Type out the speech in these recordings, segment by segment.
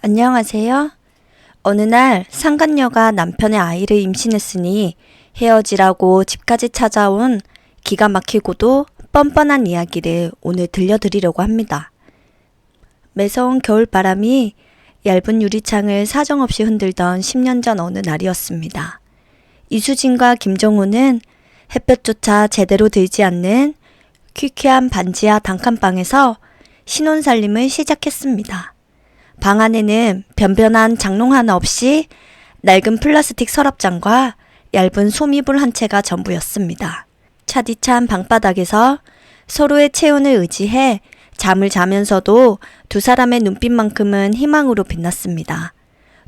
안녕하세요. 어느 날 상간녀가 남편의 아이를 임신했으니 헤어지라고 집까지 찾아온 기가 막히고도 뻔뻔한 이야기를 오늘 들려드리려고 합니다. 매서운 겨울바람이 얇은 유리창을 사정없이 흔들던 10년 전 어느 날이었습니다. 이수진과 김정호는 햇볕조차 제대로 들지 않는 퀴퀴한 반지하 단칸방에서 신혼살림을 시작했습니다. 방 안에는 변변한 장롱 하나 없이 낡은 플라스틱 서랍장과 얇은 소미불 한 채가 전부였습니다. 차디찬 방바닥에서 서로의 체온을 의지해 잠을 자면서도 두 사람의 눈빛만큼은 희망으로 빛났습니다.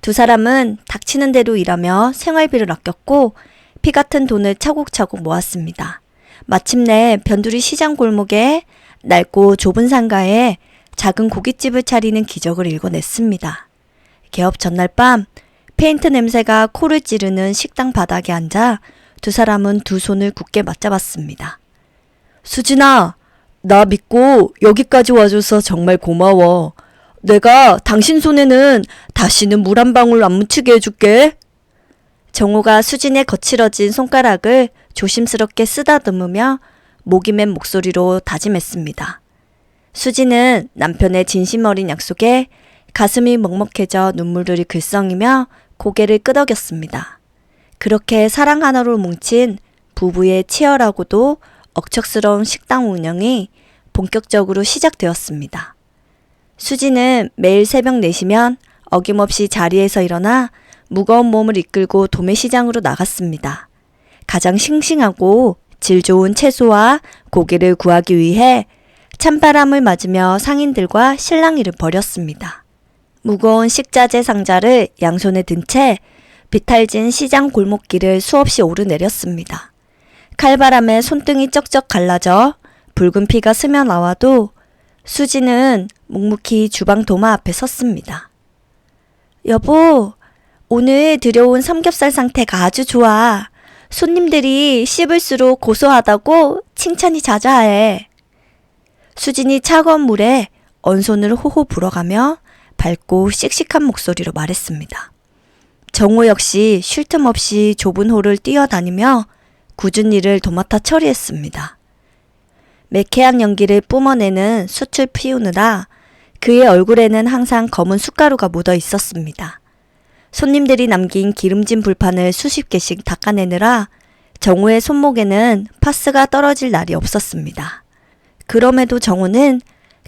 두 사람은 닥치는 대로 일하며 생활비를 아꼈고 피 같은 돈을 차곡차곡 모았습니다. 마침내 변두리 시장 골목에 낡고 좁은 상가에 작은 고깃집을 차리는 기적을 일궈냈습니다. 개업 전날 밤 페인트 냄새가 코를 찌르는 식당 바닥에 앉아 두 사람은 두 손을 굳게 맞잡았습니다. 수진아, 나 믿고 여기까지 와줘서 정말 고마워. 내가 당신 손에는 다시는 물 한 방울 안 묻히게 해줄게. 정호가 수진의 거칠어진 손가락을 조심스럽게 쓰다듬으며 목이 맨 목소리로 다짐했습니다. 수진은 남편의 진심 어린 약속에 가슴이 먹먹해져 눈물들이 글썽이며 고개를 끄덕였습니다. 그렇게 사랑 하나로 뭉친 부부의 치열하고도 억척스러운 식당 운영이 본격적으로 시작되었습니다. 수진은 매일 새벽 4시면 어김없이 자리에서 일어나 무거운 몸을 이끌고 도매시장으로 나갔습니다. 가장 싱싱하고 질 좋은 채소와 고기를 구하기 위해 찬바람을 맞으며 상인들과 실랑이를 벌였습니다. 무거운 식자재 상자를 양손에 든 채 비탈진 시장 골목길을 수없이 오르내렸습니다. 칼바람에 손등이 쩍쩍 갈라져 붉은 피가 스며나와도 수지는 묵묵히 주방 도마 앞에 섰습니다. 여보, 오늘 들여온 삼겹살 상태가 아주 좋아. 손님들이 씹을수록 고소하다고 칭찬이 자자해. 수진이 차가운 물에 언손을 호호 불어가며 밝고 씩씩한 목소리로 말했습니다. 정호 역시 쉴 틈 없이 좁은 홀을 뛰어다니며 굳은 일을 도맡아 처리했습니다. 매캐한 연기를 뿜어내는 숯을 피우느라 그의 얼굴에는 항상 검은 숟가루가 묻어 있었습니다. 손님들이 남긴 기름진 불판을 수십 개씩 닦아내느라 정호의 손목에는 파스가 떨어질 날이 없었습니다. 그럼에도 정호는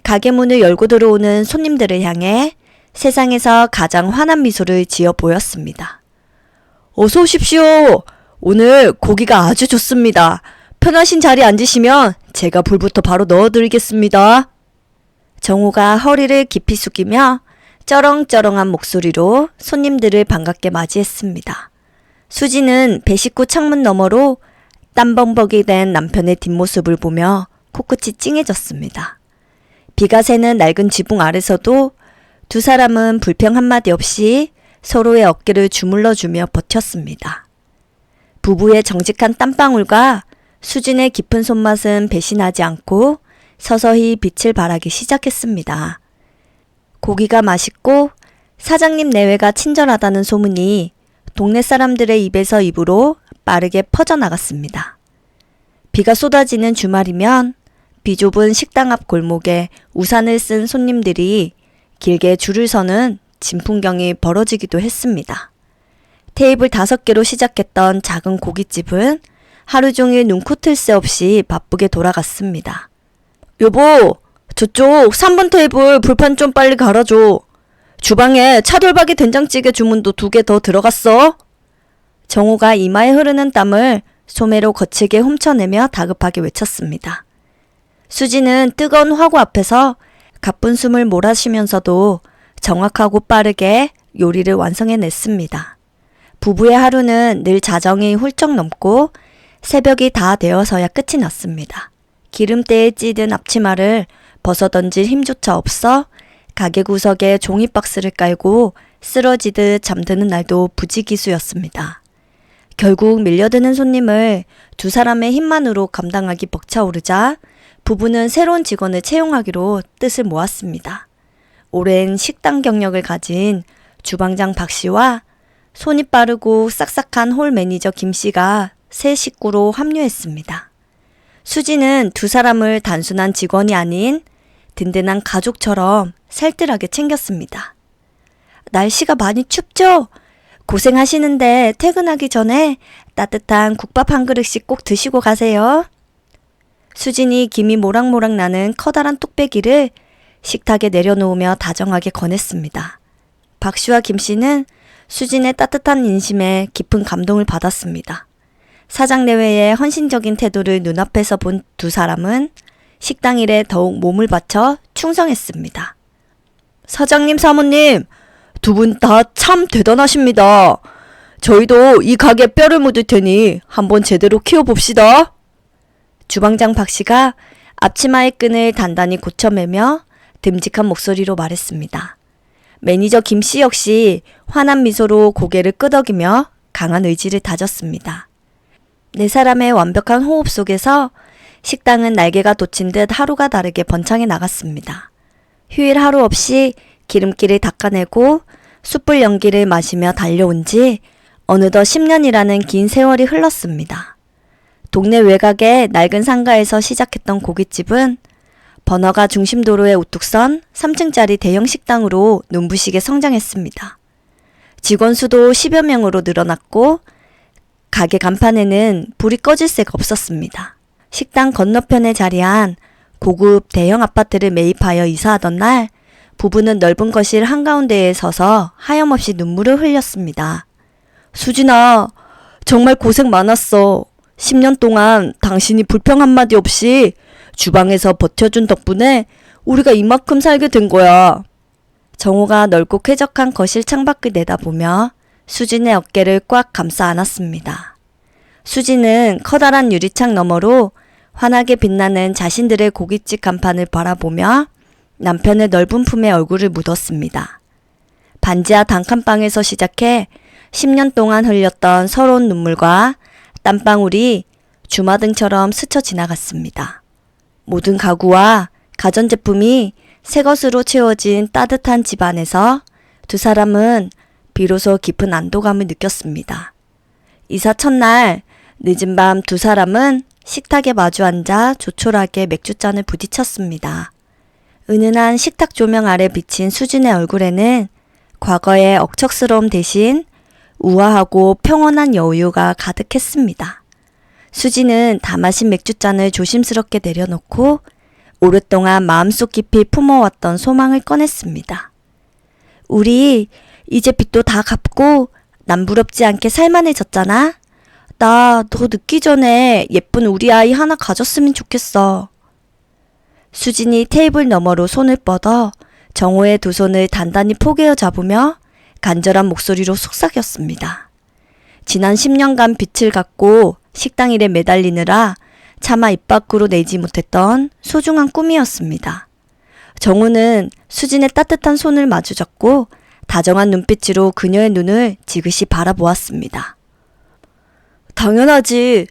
가게 문을 열고 들어오는 손님들을 향해 세상에서 가장 환한 미소를 지어 보였습니다. 어서 오십시오. 오늘 고기가 아주 좋습니다. 편하신 자리에 앉으시면 제가 불부터 바로 넣어드리겠습니다. 정호가 허리를 깊이 숙이며 쩌렁쩌렁한 목소리로 손님들을 반갑게 맞이했습니다. 수지는 배식구 창문 너머로 땀범벅이 된 남편의 뒷모습을 보며 코끝이 찡해졌습니다. 비가 새는 낡은 지붕 아래서도 두 사람은 불평 한마디 없이 서로의 어깨를 주물러주며 버텼습니다. 부부의 정직한 땀방울과 수진의 깊은 손맛은 배신하지 않고 서서히 빛을 발하기 시작했습니다. 고기가 맛있고 사장님 내외가 친절하다는 소문이 동네 사람들의 입에서 입으로 빠르게 퍼져나갔습니다. 비가 쏟아지는 주말이면 비좁은 식당 앞 골목에 우산을 쓴 손님들이 길게 줄을 서는 진풍경이 벌어지기도 했습니다. 테이블 5개로 시작했던 작은 고깃집은 하루 종일 눈코 틀 새 없이 바쁘게 돌아갔습니다. 여보, 저쪽 3번 테이블 불판 좀 빨리 갈아줘. 주방에 차돌박이 된장찌개 주문도 2개 더 들어갔어. 정호가 이마에 흐르는 땀을 소매로 거칠게 훔쳐내며 다급하게 외쳤습니다. 수지는 뜨거운 화구 앞에서 가쁜 숨을 몰아쉬면서도 정확하고 빠르게 요리를 완성해냈습니다. 부부의 하루는 늘 자정이 훌쩍 넘고 새벽이 다 되어서야 끝이 났습니다. 기름때에 찌든 앞치마를 벗어던질 힘조차 없어 가게 구석에 종이박스를 깔고 쓰러지듯 잠드는 날도 부지기수였습니다. 결국 밀려드는 손님을 두 사람의 힘만으로 감당하기 벅차오르자 부부는 새로운 직원을 채용하기로 뜻을 모았습니다. 오랜 식당 경력을 가진 주방장 박 씨와 손이 빠르고 싹싹한 홀 매니저 김 씨가 새 식구로 합류했습니다. 수지는 두 사람을 단순한 직원이 아닌 든든한 가족처럼 살뜰하게 챙겼습니다. 날씨가 많이 춥죠? 고생하시는데 퇴근하기 전에 따뜻한 국밥 한 그릇씩 꼭 드시고 가세요. 수진이 김이 모락모락 나는 커다란 뚝배기를 식탁에 내려놓으며 다정하게 권했습니다. 박 씨와 김 씨는 수진의 따뜻한 인심에 깊은 감동을 받았습니다. 사장 내외의 헌신적인 태도를 눈앞에서 본 두 사람은 식당 일에 더욱 몸을 바쳐 충성했습니다. 사장님, 사모님, 두 분 다 참 대단하십니다. 저희도 이 가게에 뼈를 묻을 테니 한번 제대로 키워봅시다. 주방장 박 씨가 앞치마의 끈을 단단히 고쳐매며 듬직한 목소리로 말했습니다. 매니저 김 씨 역시 환한 미소로 고개를 끄덕이며 강한 의지를 다졌습니다. 네 사람의 완벽한 호흡 속에서 식당은 날개가 돋친 듯 하루가 다르게 번창해 나갔습니다. 휴일 하루 없이 기름기를 닦아내고 숯불 연기를 마시며 달려온 지 어느덧 10년이라는 긴 세월이 흘렀습니다. 동네 외곽의 낡은 상가에서 시작했던 고깃집은 번화가 중심도로에 우뚝 선 3층짜리 대형 식당으로 눈부시게 성장했습니다. 직원 수도 10여 명으로 늘어났고 가게 간판에는 불이 꺼질 새가 없었습니다. 식당 건너편에 자리한 고급 대형 아파트를 매입하여 이사하던 날 부부는 넓은 거실 한가운데에 서서 하염없이 눈물을 흘렸습니다. 수진아, 정말 고생 많았어. 10년 동안 당신이 불평 한마디 없이 주방에서 버텨준 덕분에 우리가 이만큼 살게 된 거야. 정호가 넓고 쾌적한 거실 창밖을 내다보며 수진의 어깨를 꽉 감싸 안았습니다. 수진은 커다란 유리창 너머로 환하게 빛나는 자신들의 고깃집 간판을 바라보며 남편의 넓은 품에 얼굴을 묻었습니다. 반지하 단칸방에서 시작해 10년 동안 흘렸던 서러운 눈물과 땀방울이 주마등처럼 스쳐 지나갔습니다. 모든 가구와 가전제품이 새 것으로 채워진 따뜻한 집 안에서 두 사람은 비로소 깊은 안도감을 느꼈습니다. 이사 첫날 늦은 밤 두 사람은 식탁에 마주 앉아 조촐하게 맥주잔을 부딪혔습니다. 은은한 식탁 조명 아래 비친 수진의 얼굴에는 과거의 억척스러움 대신 우아하고 평온한 여유가 가득했습니다. 수진은 다 마신 맥주잔을 조심스럽게 내려놓고 오랫동안 마음속 깊이 품어왔던 소망을 꺼냈습니다. 우리 이제 빚도 다 갚고 남부럽지 않게 살만해졌잖아. 나 너 늦기 전에 예쁜 우리 아이 하나 가졌으면 좋겠어. 수진이 테이블 너머로 손을 뻗어 정호의 두 손을 단단히 포개어 잡으며 간절한 목소리로 속삭였습니다. 지난 10년간 빚을 갚고 식당 일에 매달리느라 차마 입 밖으로 내지 못했던 소중한 꿈이었습니다. 정우는 수진의 따뜻한 손을 마주잡고 다정한 눈빛으로 그녀의 눈을 지그시 바라보았습니다. 당연하지.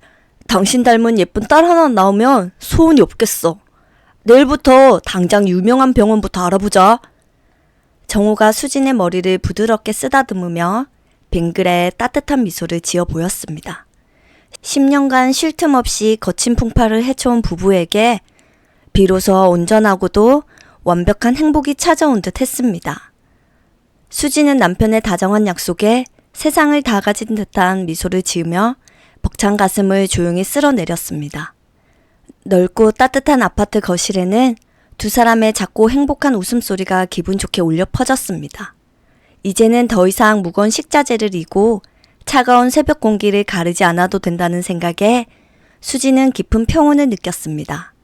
당신 닮은 예쁜 딸 하나 나오면 소원이 없겠어. 내일부터 당장 유명한 병원부터 알아보자. 정우가 수진의 머리를 부드럽게 쓰다듬으며 빙글에 따뜻한 미소를 지어 보였습니다. 10년간 쉴 틈 없이 거친 풍파를 헤쳐온 부부에게 비로소 온전하고도 완벽한 행복이 찾아온 듯 했습니다. 수지는 남편의 다정한 약속에 세상을 다 가진 듯한 미소를 지으며 벅찬 가슴을 조용히 쓸어내렸습니다. 넓고 따뜻한 아파트 거실에는 두 사람의 작고 행복한 웃음소리가 기분 좋게 울려 퍼졌습니다. 이제는 더 이상 무거운 식자재를 이고 차가운 새벽 공기를 가르지 않아도 된다는 생각에 수지는 깊은 평온을 느꼈습니다.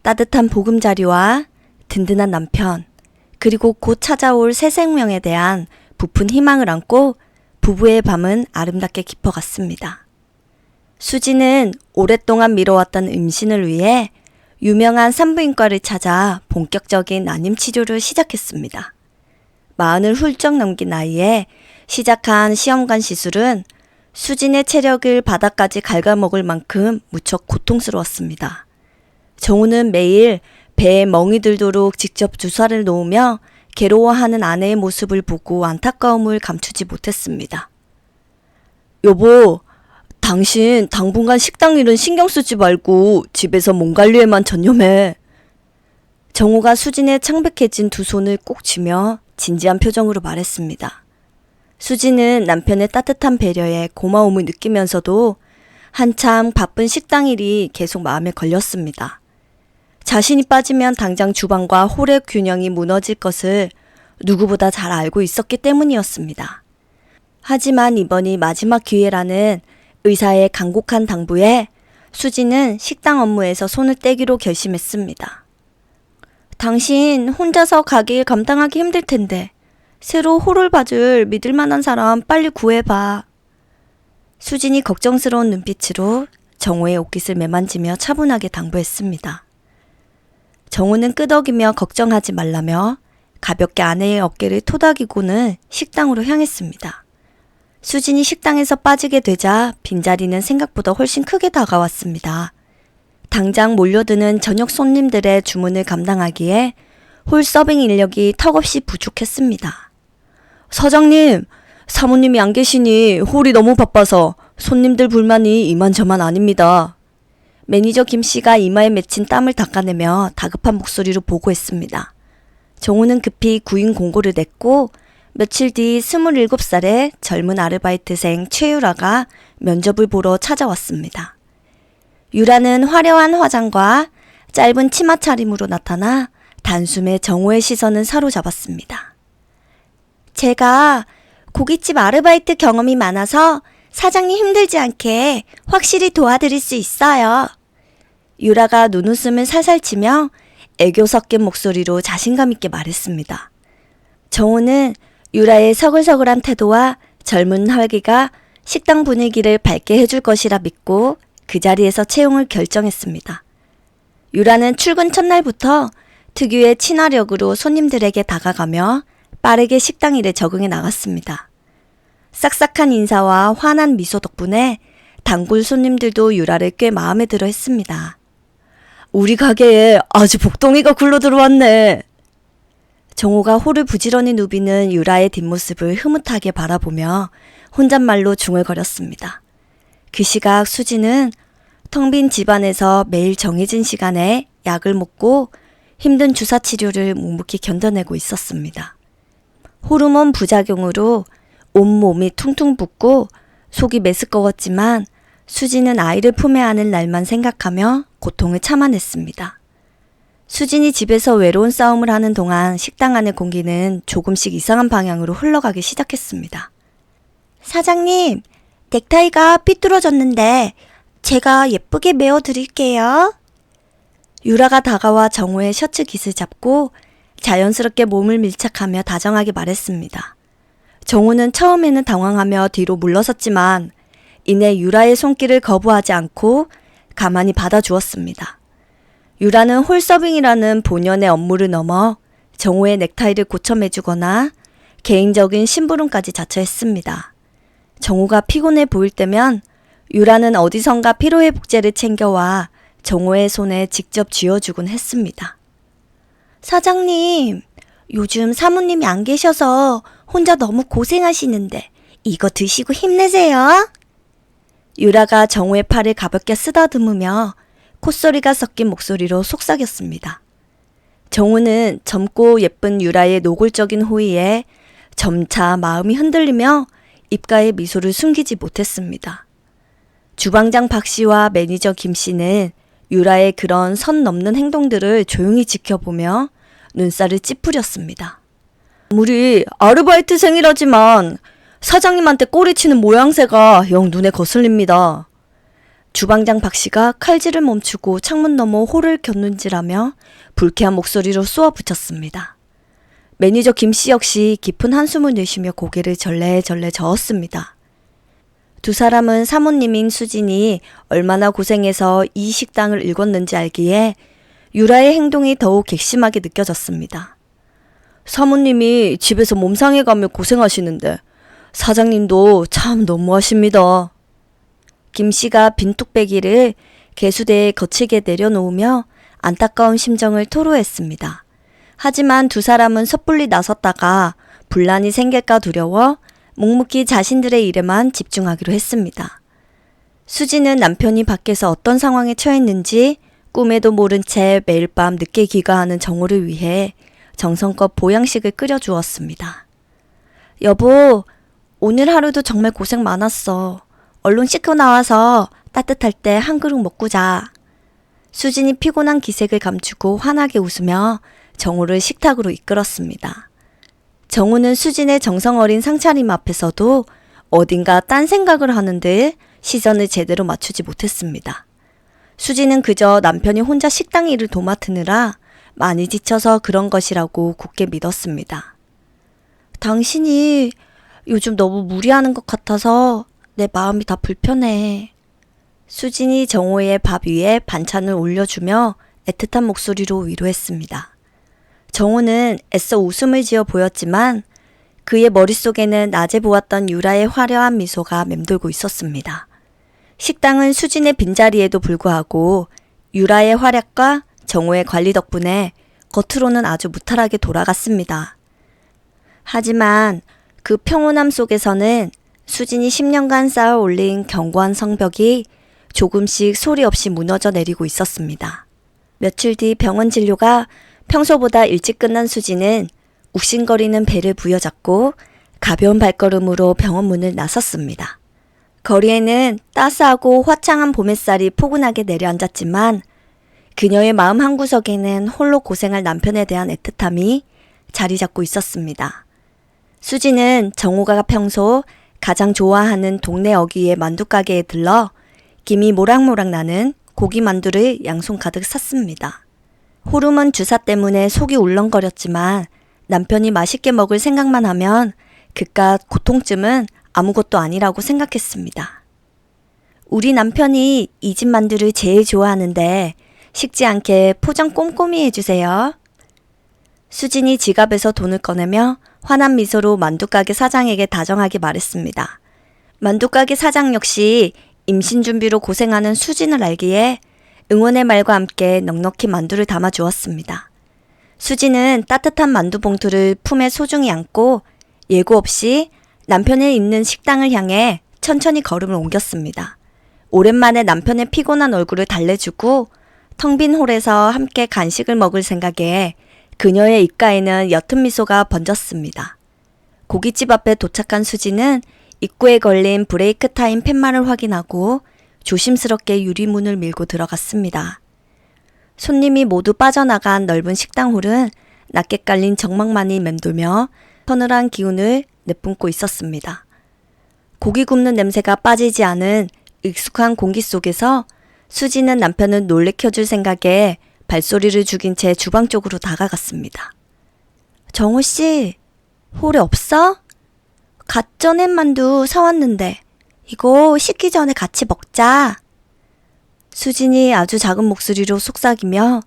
따뜻한 보금자리와 든든한 남편, 그리고 곧 찾아올 새 생명에 대한 부푼 희망을 안고 부부의 밤은 아름답게 깊어갔습니다. 수지는 오랫동안 미뤄왔던 임신을 위해 유명한 산부인과를 찾아 본격적인 난임 치료를 시작했습니다. 40을 훌쩍 넘긴 나이에 시작한 시험관 시술은 수진의 체력을 바닥까지 갉아먹을 만큼 무척 고통스러웠습니다. 정우는 매일 배에 멍이 들도록 직접 주사를 놓으며 괴로워하는 아내의 모습을 보고 안타까움을 감추지 못했습니다. 여보, 당신 당분간 식당 일은 신경 쓰지 말고 집에서 몸 관리에만 전념해. 정호가 수진의 창백해진 두 손을 꼭 쥐며 진지한 표정으로 말했습니다. 수진은 남편의 따뜻한 배려에 고마움을 느끼면서도 한참 바쁜 식당 일이 계속 마음에 걸렸습니다. 자신이 빠지면 당장 주방과 홀의 균형이 무너질 것을 누구보다 잘 알고 있었기 때문이었습니다. 하지만 이번이 마지막 기회라는 의사의 간곡한 당부에 수진은 식당 업무에서 손을 떼기로 결심했습니다. 당신 혼자서 가게 일 감당하기 힘들 텐데 새로 홀을 봐줄 믿을 만한 사람 빨리 구해봐. 수진이 걱정스러운 눈빛으로 정호의 옷깃을 매만지며 차분하게 당부했습니다. 정호는 끄덕이며 걱정하지 말라며 가볍게 아내의 어깨를 토닥이고는 식당으로 향했습니다. 수진이 식당에서 빠지게 되자 빈자리는 생각보다 훨씬 크게 다가왔습니다. 당장 몰려드는 저녁 손님들의 주문을 감당하기에 홀 서빙 인력이 턱없이 부족했습니다. 사장님, 사모님이 안 계시니 홀이 너무 바빠서 손님들 불만이 이만저만 아닙니다. 매니저 김씨가 이마에 맺힌 땀을 닦아내며 다급한 목소리로 보고했습니다. 정우는 급히 구인 공고를 냈고 며칠 뒤 27살의 젊은 아르바이트생 최유라가 면접을 보러 찾아왔습니다. 유라는 화려한 화장과 짧은 치마 차림으로 나타나 단숨에 정호의 시선을 사로잡았습니다. 제가 고깃집 아르바이트 경험이 많아서 사장님 힘들지 않게 확실히 도와드릴 수 있어요. 유라가 눈웃음을 살살 치며 애교 섞인 목소리로 자신감 있게 말했습니다. 정호는 유라의 서글서글한 태도와 젊은 활기가 식당 분위기를 밝게 해줄 것이라 믿고 그 자리에서 채용을 결정했습니다. 유라는 출근 첫날부터 특유의 친화력으로 손님들에게 다가가며 빠르게 식당 일에 적응해 나갔습니다. 싹싹한 인사와 환한 미소 덕분에 단골 손님들도 유라를 꽤 마음에 들어 했습니다. 우리 가게에 아주 복덩이가 굴러 들어왔네. 정호가 홀을 부지런히 누비는 유라의 뒷모습을 흐뭇하게 바라보며 혼잣말로 중얼거렸습니다. 그 시각 수지는 텅 빈 집안에서 매일 정해진 시간에 약을 먹고 힘든 주사 치료를 묵묵히 견뎌내고 있었습니다. 호르몬 부작용으로 온몸이 퉁퉁 붓고 속이 메스꺼웠지만 수진은 아이를 품에 안을 날만 생각하며 고통을 참아냈습니다. 수진이 집에서 외로운 싸움을 하는 동안 식당 안의 공기는 조금씩 이상한 방향으로 흘러가기 시작했습니다. 사장님, 넥타이가 삐뚤어졌는데 제가 예쁘게 메어드릴게요. 유라가 다가와 정호의 셔츠 깃을 잡고 자연스럽게 몸을 밀착하며 다정하게 말했습니다. 정호는 처음에는 당황하며 뒤로 물러섰지만 이내 유라의 손길을 거부하지 않고 가만히 받아주었습니다. 유라는 홀서빙이라는 본연의 업무를 넘어 정호의 넥타이를 고쳐매주거나 개인적인 심부름까지 자처했습니다. 정호가 피곤해 보일 때면 유라는 어디선가 피로회복제를 챙겨와 정호의 손에 직접 쥐어주곤 했습니다. 사장님, 요즘 사모님이 안 계셔서 혼자 너무 고생하시는데 이거 드시고 힘내세요. 유라가 정호의 팔을 가볍게 쓰다듬으며 콧소리가 섞인 목소리로 속삭였습니다. 정호는 젊고 예쁜 유라의 노골적인 호의에 점차 마음이 흔들리며 입가에 미소를 숨기지 못했습니다. 주방장 박 씨와 매니저 김 씨는 유라의 그런 선 넘는 행동들을 조용히 지켜보며 눈살을 찌푸렸습니다. 아무리 아르바이트생이라지만 사장님한테 꼬리치는 모양새가 영 눈에 거슬립니다. 주방장 박 씨가 칼질을 멈추고 창문 너머 홀을 곁눈질하며 불쾌한 목소리로 쏘아붙였습니다. 매니저 김 씨 역시 깊은 한숨을 내쉬며 고개를 절레절레 저었습니다. 두 사람은 사모님인 수진이 얼마나 고생해서 이 식당을 일궜는지 알기에 유라의 행동이 더욱 객심하게 느껴졌습니다. 사모님이 집에서 몸 상해가며 고생하시는데 사장님도 참 너무하십니다. 김 씨가 빈 뚝배기를 개수대에 거칠게 내려놓으며 안타까운 심정을 토로했습니다. 하지만 두 사람은 섣불리 나섰다가 분란이 생길까 두려워 묵묵히 자신들의 일에만 집중하기로 했습니다. 수지는 남편이 밖에서 어떤 상황에 처했는지 꿈에도 모른 채 매일 밤 늦게 귀가하는 정호를 위해 정성껏 보양식을 끓여주었습니다. 여보, 오늘 하루도 정말 고생 많았어. 얼른 씻고 나와서 따뜻할 때 한 그릇 먹고 자. 수진이 피곤한 기색을 감추고 환하게 웃으며 정호를 식탁으로 이끌었습니다. 정호는 수진의 정성 어린 상차림 앞에서도 어딘가 딴 생각을 하는 듯 시선을 제대로 맞추지 못했습니다. 수진은 그저 남편이 혼자 식당 일을 도맡으느라 많이 지쳐서 그런 것이라고 굳게 믿었습니다. 당신이 요즘 너무 무리하는 것 같아서 내 마음이 다 불편해. 수진이 정호의 밥 위에 반찬을 올려주며 애틋한 목소리로 위로했습니다. 정호는 애써 웃음을 지어 보였지만 그의 머릿속에는 낮에 보았던 유라의 화려한 미소가 맴돌고 있었습니다. 식당은 수진의 빈자리에도 불구하고 유라의 활약과 정호의 관리 덕분에 겉으로는 아주 무탈하게 돌아갔습니다. 하지만 그 평온함 속에서는 수진이 10년간 쌓아 올린 견고한 성벽이 조금씩 소리 없이 무너져 내리고 있었습니다. 며칠 뒤 병원 진료가 평소보다 일찍 끝난 수진은 욱신거리는 배를 부여잡고 가벼운 발걸음으로 병원 문을 나섰습니다. 거리에는 따스하고 화창한 봄 햇살이 포근하게 내려앉았지만 그녀의 마음 한구석에는 홀로 고생할 남편에 대한 애틋함이 자리 잡고 있었습니다. 수지는 정호가 평소 가장 좋아하는 동네 어귀의 만두가게에 들러 김이 모락모락 나는 고기 만두를 양손 가득 샀습니다. 호르몬 주사 때문에 속이 울렁거렸지만 남편이 맛있게 먹을 생각만 하면 그깟 고통쯤은 아무것도 아니라고 생각했습니다. 우리 남편이 이 집 만두를 제일 좋아하는데 식지 않게 포장 꼼꼼히 해주세요. 수진이 지갑에서 돈을 꺼내며 환한 미소로 만두가게 사장에게 다정하게 말했습니다. 만두가게 사장 역시 임신 준비로 고생하는 수진을 알기에 응원의 말과 함께 넉넉히 만두를 담아 주었습니다. 수진은 따뜻한 만두 봉투를 품에 소중히 안고 예고 없이 남편의 있는 식당을 향해 천천히 걸음을 옮겼습니다. 오랜만에 남편의 피곤한 얼굴을 달래주고 텅 빈 홀에서 함께 간식을 먹을 생각에 그녀의 입가에는 옅은 미소가 번졌습니다. 고깃집 앞에 도착한 수지는 입구에 걸린 브레이크 타임 팻말을 확인하고 조심스럽게 유리문을 밀고 들어갔습니다. 손님이 모두 빠져나간 넓은 식당 홀은 낮게 깔린 정막만이 맴돌며 서늘한 기운을 내뿜고 있었습니다. 고기 굽는 냄새가 빠지지 않은 익숙한 공기 속에서 수지는 남편을 놀래켜줄 생각에 발소리를 죽인 채 주방 쪽으로 다가갔습니다. 정호씨, 홀에 없어? 갓 쪄낸 만두 사왔는데 이거 식기 전에 같이 먹자. 수진이 아주 작은 목소리로 속삭이며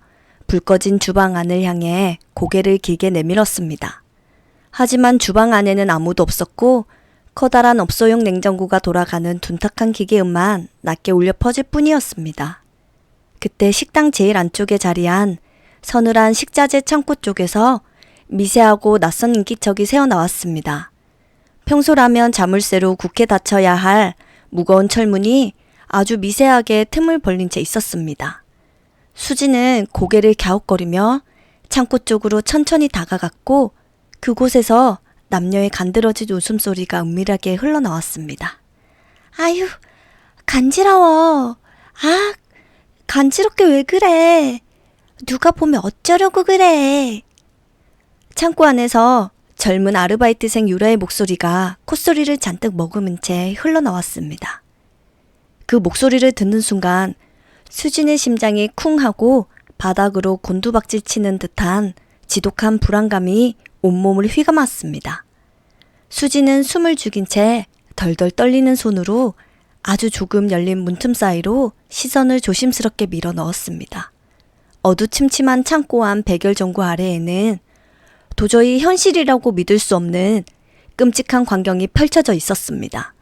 불 꺼진 주방 안을 향해 고개를 길게 내밀었습니다. 하지만 주방 안에는 아무도 없었고 커다란 업소용 냉장고가 돌아가는 둔탁한 기계음만 낮게 울려 퍼질 뿐이었습니다. 그때 식당 제일 안쪽에 자리한 서늘한 식자재 창고 쪽에서 미세하고 낯선 인기척이 새어나왔습니다. 평소라면 자물쇠로 굳게 닫혀야 할 무거운 철문이 아주 미세하게 틈을 벌린 채 있었습니다. 수지는 고개를 갸웃거리며 창고 쪽으로 천천히 다가갔고 그곳에서 남녀의 간드러진 웃음소리가 은밀하게 흘러나왔습니다. 아유, 간지러워. 아, 간지럽게 왜 그래? 누가 보면 어쩌려고 그래? 창고 안에서 젊은 아르바이트생 유라의 목소리가 콧소리를 잔뜩 머금은 채 흘러나왔습니다. 그 목소리를 듣는 순간 수진의 심장이 쿵 하고 바닥으로 곤두박질 치는 듯한 지독한 불안감이 온몸을 휘감았습니다. 수진은 숨을 죽인 채 덜덜 떨리는 손으로 아주 조금 열린 문틈 사이로 시선을 조심스럽게 밀어 넣었습니다. 어두침침한 창고 안 백열전구 아래에는 도저히 현실이라고 믿을 수 없는 끔찍한 광경이 펼쳐져 있었습니다.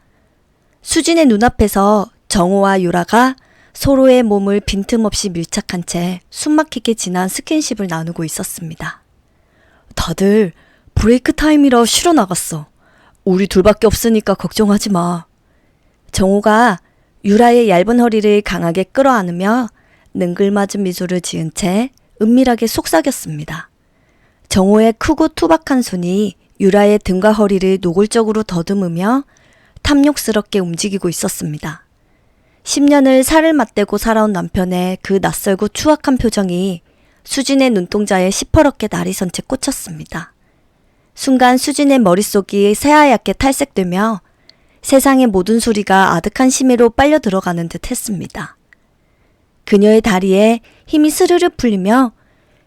수진의 눈앞에서 정호와 유라가 서로의 몸을 빈틈없이 밀착한 채 숨막히게 진한 스킨십을 나누고 있었습니다. 다들 브레이크 타임이라 쉬러 나갔어. 우리 둘밖에 없으니까 걱정하지 마. 정호가 유라의 얇은 허리를 강하게 끌어안으며 능글맞은 미소를 지은 채 은밀하게 속삭였습니다. 정호의 크고 투박한 손이 유라의 등과 허리를 노골적으로 더듬으며 탐욕스럽게 움직이고 있었습니다. 10년을 살을 맞대고 살아온 남편의 그 낯설고 추악한 표정이 수진의 눈동자에 시퍼렇게 날이 선 채 꽂혔습니다. 순간 수진의 머릿속이 새하얗게 탈색되며 세상의 모든 소리가 아득한 심해로 빨려 들어가는 듯 했습니다. 그녀의 다리에 힘이 스르르 풀리며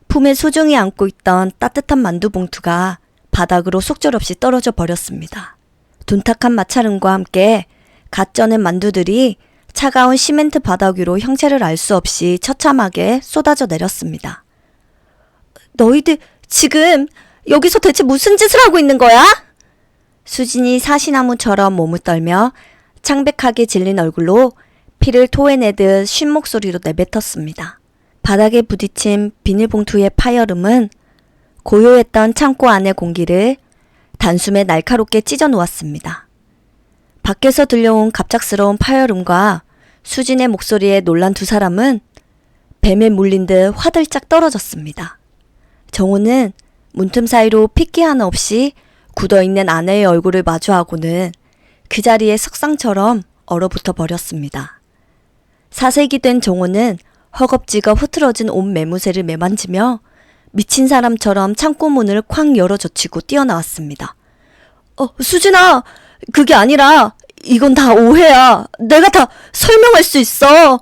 품에 소중히 안고 있던 따뜻한 만두 봉투가 바닥으로 속절없이 떨어져 버렸습니다. 둔탁한 마찰음과 함께 갓 쪄낸 만두들이 차가운 시멘트 바닥 위로 형체를 알 수 없이 처참하게 쏟아져 내렸습니다. 너희들 지금 여기서 대체 무슨 짓을 하고 있는 거야? 수진이 사시나무처럼 몸을 떨며 창백하게 질린 얼굴로 피를 토해내듯 쉰 목소리로 내뱉었습니다. 바닥에 부딪힌 비닐봉투의 파열음은 고요했던 창고 안의 공기를 단숨에 날카롭게 찢어 놓았습니다. 밖에서 들려온 갑작스러운 파열음과 수진의 목소리에 놀란 두 사람은 뱀에 물린 듯 화들짝 떨어졌습니다. 정호는 문틈 사이로 핏기 하나 없이 굳어있는 아내의 얼굴을 마주하고는 그 자리에 석상처럼 얼어붙어 버렸습니다. 사색이 된 정호는 허겁지겁 흐트러진 옷 매무새를 매만지며 미친 사람처럼 창고 문을 쾅 열어젖히고 뛰어나왔습니다. 수진아, 그게 아니라 이건 다 오해야. 내가 다 설명할 수 있어.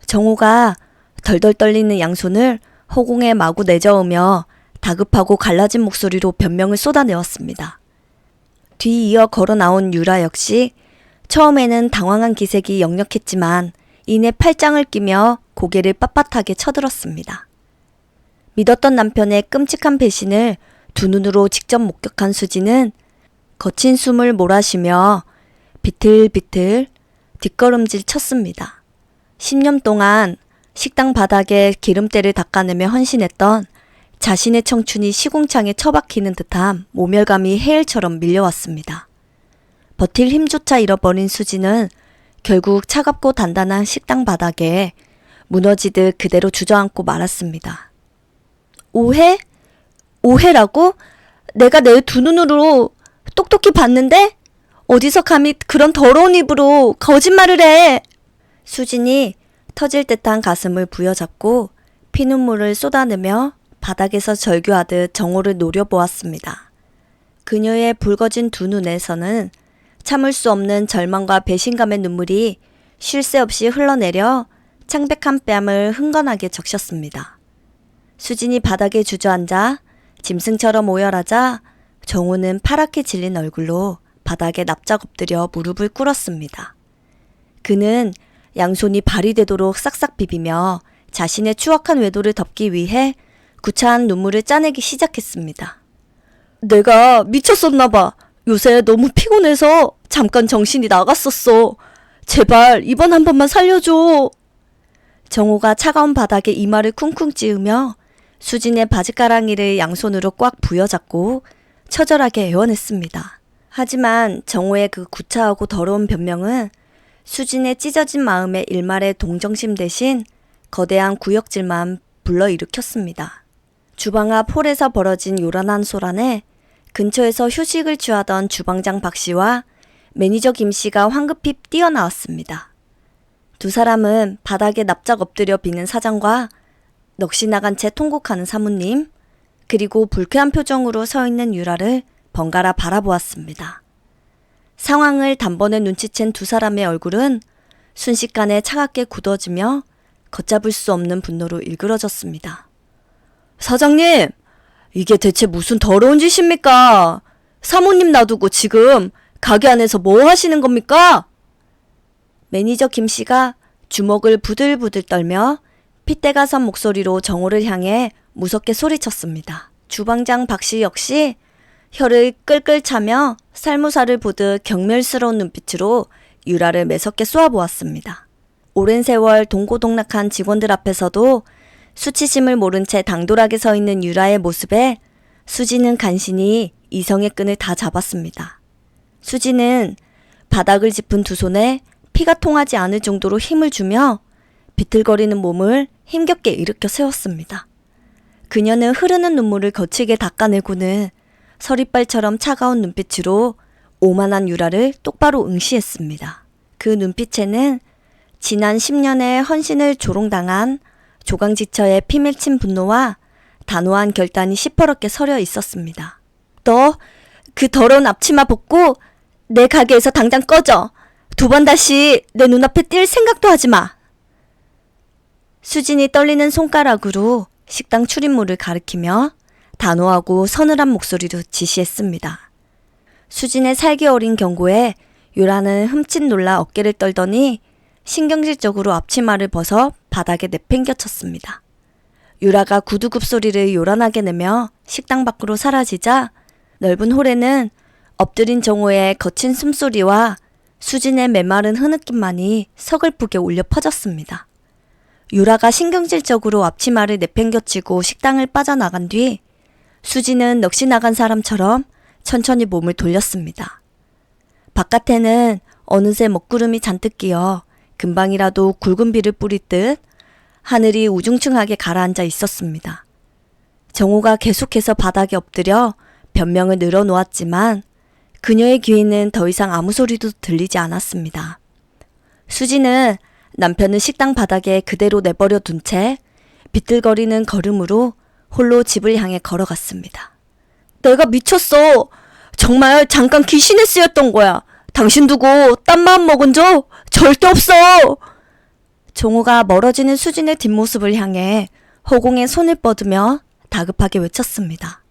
정호가 덜덜 떨리는 양손을 허공에 마구 내저으며 다급하고 갈라진 목소리로 변명을 쏟아내었습니다. 뒤이어 걸어 나온 유라 역시 처음에는 당황한 기색이 역력했지만 이내 팔짱을 끼며 고개를 빳빳하게 쳐들었습니다. 믿었던 남편의 끔찍한 배신을 두 눈으로 직접 목격한 수지는 거친 숨을 몰아쉬며 비틀비틀 뒷걸음질 쳤습니다. 10년 동안 식당 바닥에 기름때를 닦아내며 헌신했던 자신의 청춘이 시궁창에 처박히는 듯한 모멸감이 해일처럼 밀려왔습니다. 버틸 힘조차 잃어버린 수지는 결국 차갑고 단단한 식당 바닥에 무너지듯 그대로 주저앉고 말았습니다. 오해? 오해라고? 내가 내 두 눈으로 똑똑히 봤는데? 어디서 감히 그런 더러운 입으로 거짓말을 해! 수진이 터질 듯한 가슴을 부여잡고 피눈물을 쏟아내며 바닥에서 절규하듯 정호를 노려보았습니다. 그녀의 붉어진 두 눈에서는 참을 수 없는 절망과 배신감의 눈물이 쉴 새 없이 흘러내려 창백한 뺨을 흥건하게 적셨습니다. 수진이 바닥에 주저앉아 짐승처럼 오열하자 정호는 파랗게 질린 얼굴로 바닥에 납작 엎드려 무릎을 꿇었습니다. 그는 양손이 발이 되도록 싹싹 비비며 자신의 추악한 외도를 덮기 위해 구차한 눈물을 짜내기 시작했습니다. 내가 미쳤었나 봐. 요새 너무 피곤해서 잠깐 정신이 나갔었어. 제발 이번 한 번만 살려줘. 정호가 차가운 바닥에 이마를 쿵쿵 찌으며 수진의 바지가랑이를 양손으로 꽉 부여잡고 처절하게 애원했습니다. 하지만 정호의 그 구차하고 더러운 변명은 수진의 찢어진 마음의 일말의 동정심 대신 거대한 구역질만 불러일으켰습니다. 주방 앞 홀에서 벌어진 요란한 소란에 근처에서 휴식을 취하던 주방장 박 씨와 매니저 김 씨가 황급히 뛰어나왔습니다. 두 사람은 바닥에 납작 엎드려 비는 사장과 넋이 나간 채 통곡하는 사모님, 그리고 불쾌한 표정으로 서 있는 유라를 번갈아 바라보았습니다. 상황을 단번에 눈치챈 두 사람의 얼굴은 순식간에 차갑게 굳어지며 걷잡을 수 없는 분노로 일그러졌습니다. 사장님, 이게 대체 무슨 더러운 짓입니까? 사모님 놔두고 지금 가게 안에서 뭐 하시는 겁니까? 매니저 김 씨가 주먹을 부들부들 떨며 핏대가 선 목소리로 정호를 향해 무섭게 소리쳤습니다. 주방장 박 씨 역시 혀를 끌끌 차며 살무사를 보듯 경멸스러운 눈빛으로 유라를 매섭게 쏘아보았습니다. 오랜 세월 동고동락한 직원들 앞에서도 수치심을 모른 채 당돌하게 서 있는 유라의 모습에 수지는 간신히 이성의 끈을 다 잡았습니다. 수지는 바닥을 짚은 두 손에 피가 통하지 않을 정도로 힘을 주며 비틀거리는 몸을 힘겹게 일으켜 세웠습니다. 그녀는 흐르는 눈물을 거칠게 닦아내고는 서리빨처럼 차가운 눈빛으로 오만한 유라를 똑바로 응시했습니다. 그 눈빛에는 지난 10년의 헌신을 조롱당한 조강지처의 피맺힌 분노와 단호한 결단이 시퍼렇게 서려 있었습니다. 너 그 더러운 앞치마 벗고 내 가게에서 당장 꺼져. 두 번 다시 내 눈앞에 띌 생각도 하지 마. 수진이 떨리는 손가락으로 식당 출입문을 가리키며 단호하고 서늘한 목소리로 지시했습니다. 수진의 살기 어린 경고에 유라는 흠칫 놀라 어깨를 떨더니 신경질적으로 앞치마를 벗어 바닥에 내팽겨쳤습니다. 유라가 구두굽 소리를 요란하게 내며 식당 밖으로 사라지자 넓은 홀에는 엎드린 정호의 거친 숨소리와 수진의 메마른 흐느낌만이 서글프게 울려 퍼졌습니다. 유라가 신경질적으로 앞치마를 내팽겨치고 식당을 빠져나간 뒤 수진은 넋이 나간 사람처럼 천천히 몸을 돌렸습니다. 바깥에는 어느새 먹구름이 잔뜩 끼어 금방이라도 굵은 비를 뿌릴 듯 하늘이 우중충하게 가라앉아 있었습니다. 정호가 계속해서 바닥에 엎드려 변명을 늘어놓았지만 그녀의 귀에는 더 이상 아무 소리도 들리지 않았습니다. 수지는 남편을 식당 바닥에 그대로 내버려 둔 채 비틀거리는 걸음으로 홀로 집을 향해 걸어갔습니다. 내가 미쳤어. 정말 잠깐 귀신에 쓰였던 거야. 당신 두고 딴 마음 먹은 적 절대 없어. 정호가 멀어지는 수진의 뒷모습을 향해 허공에 손을 뻗으며 다급하게 외쳤습니다.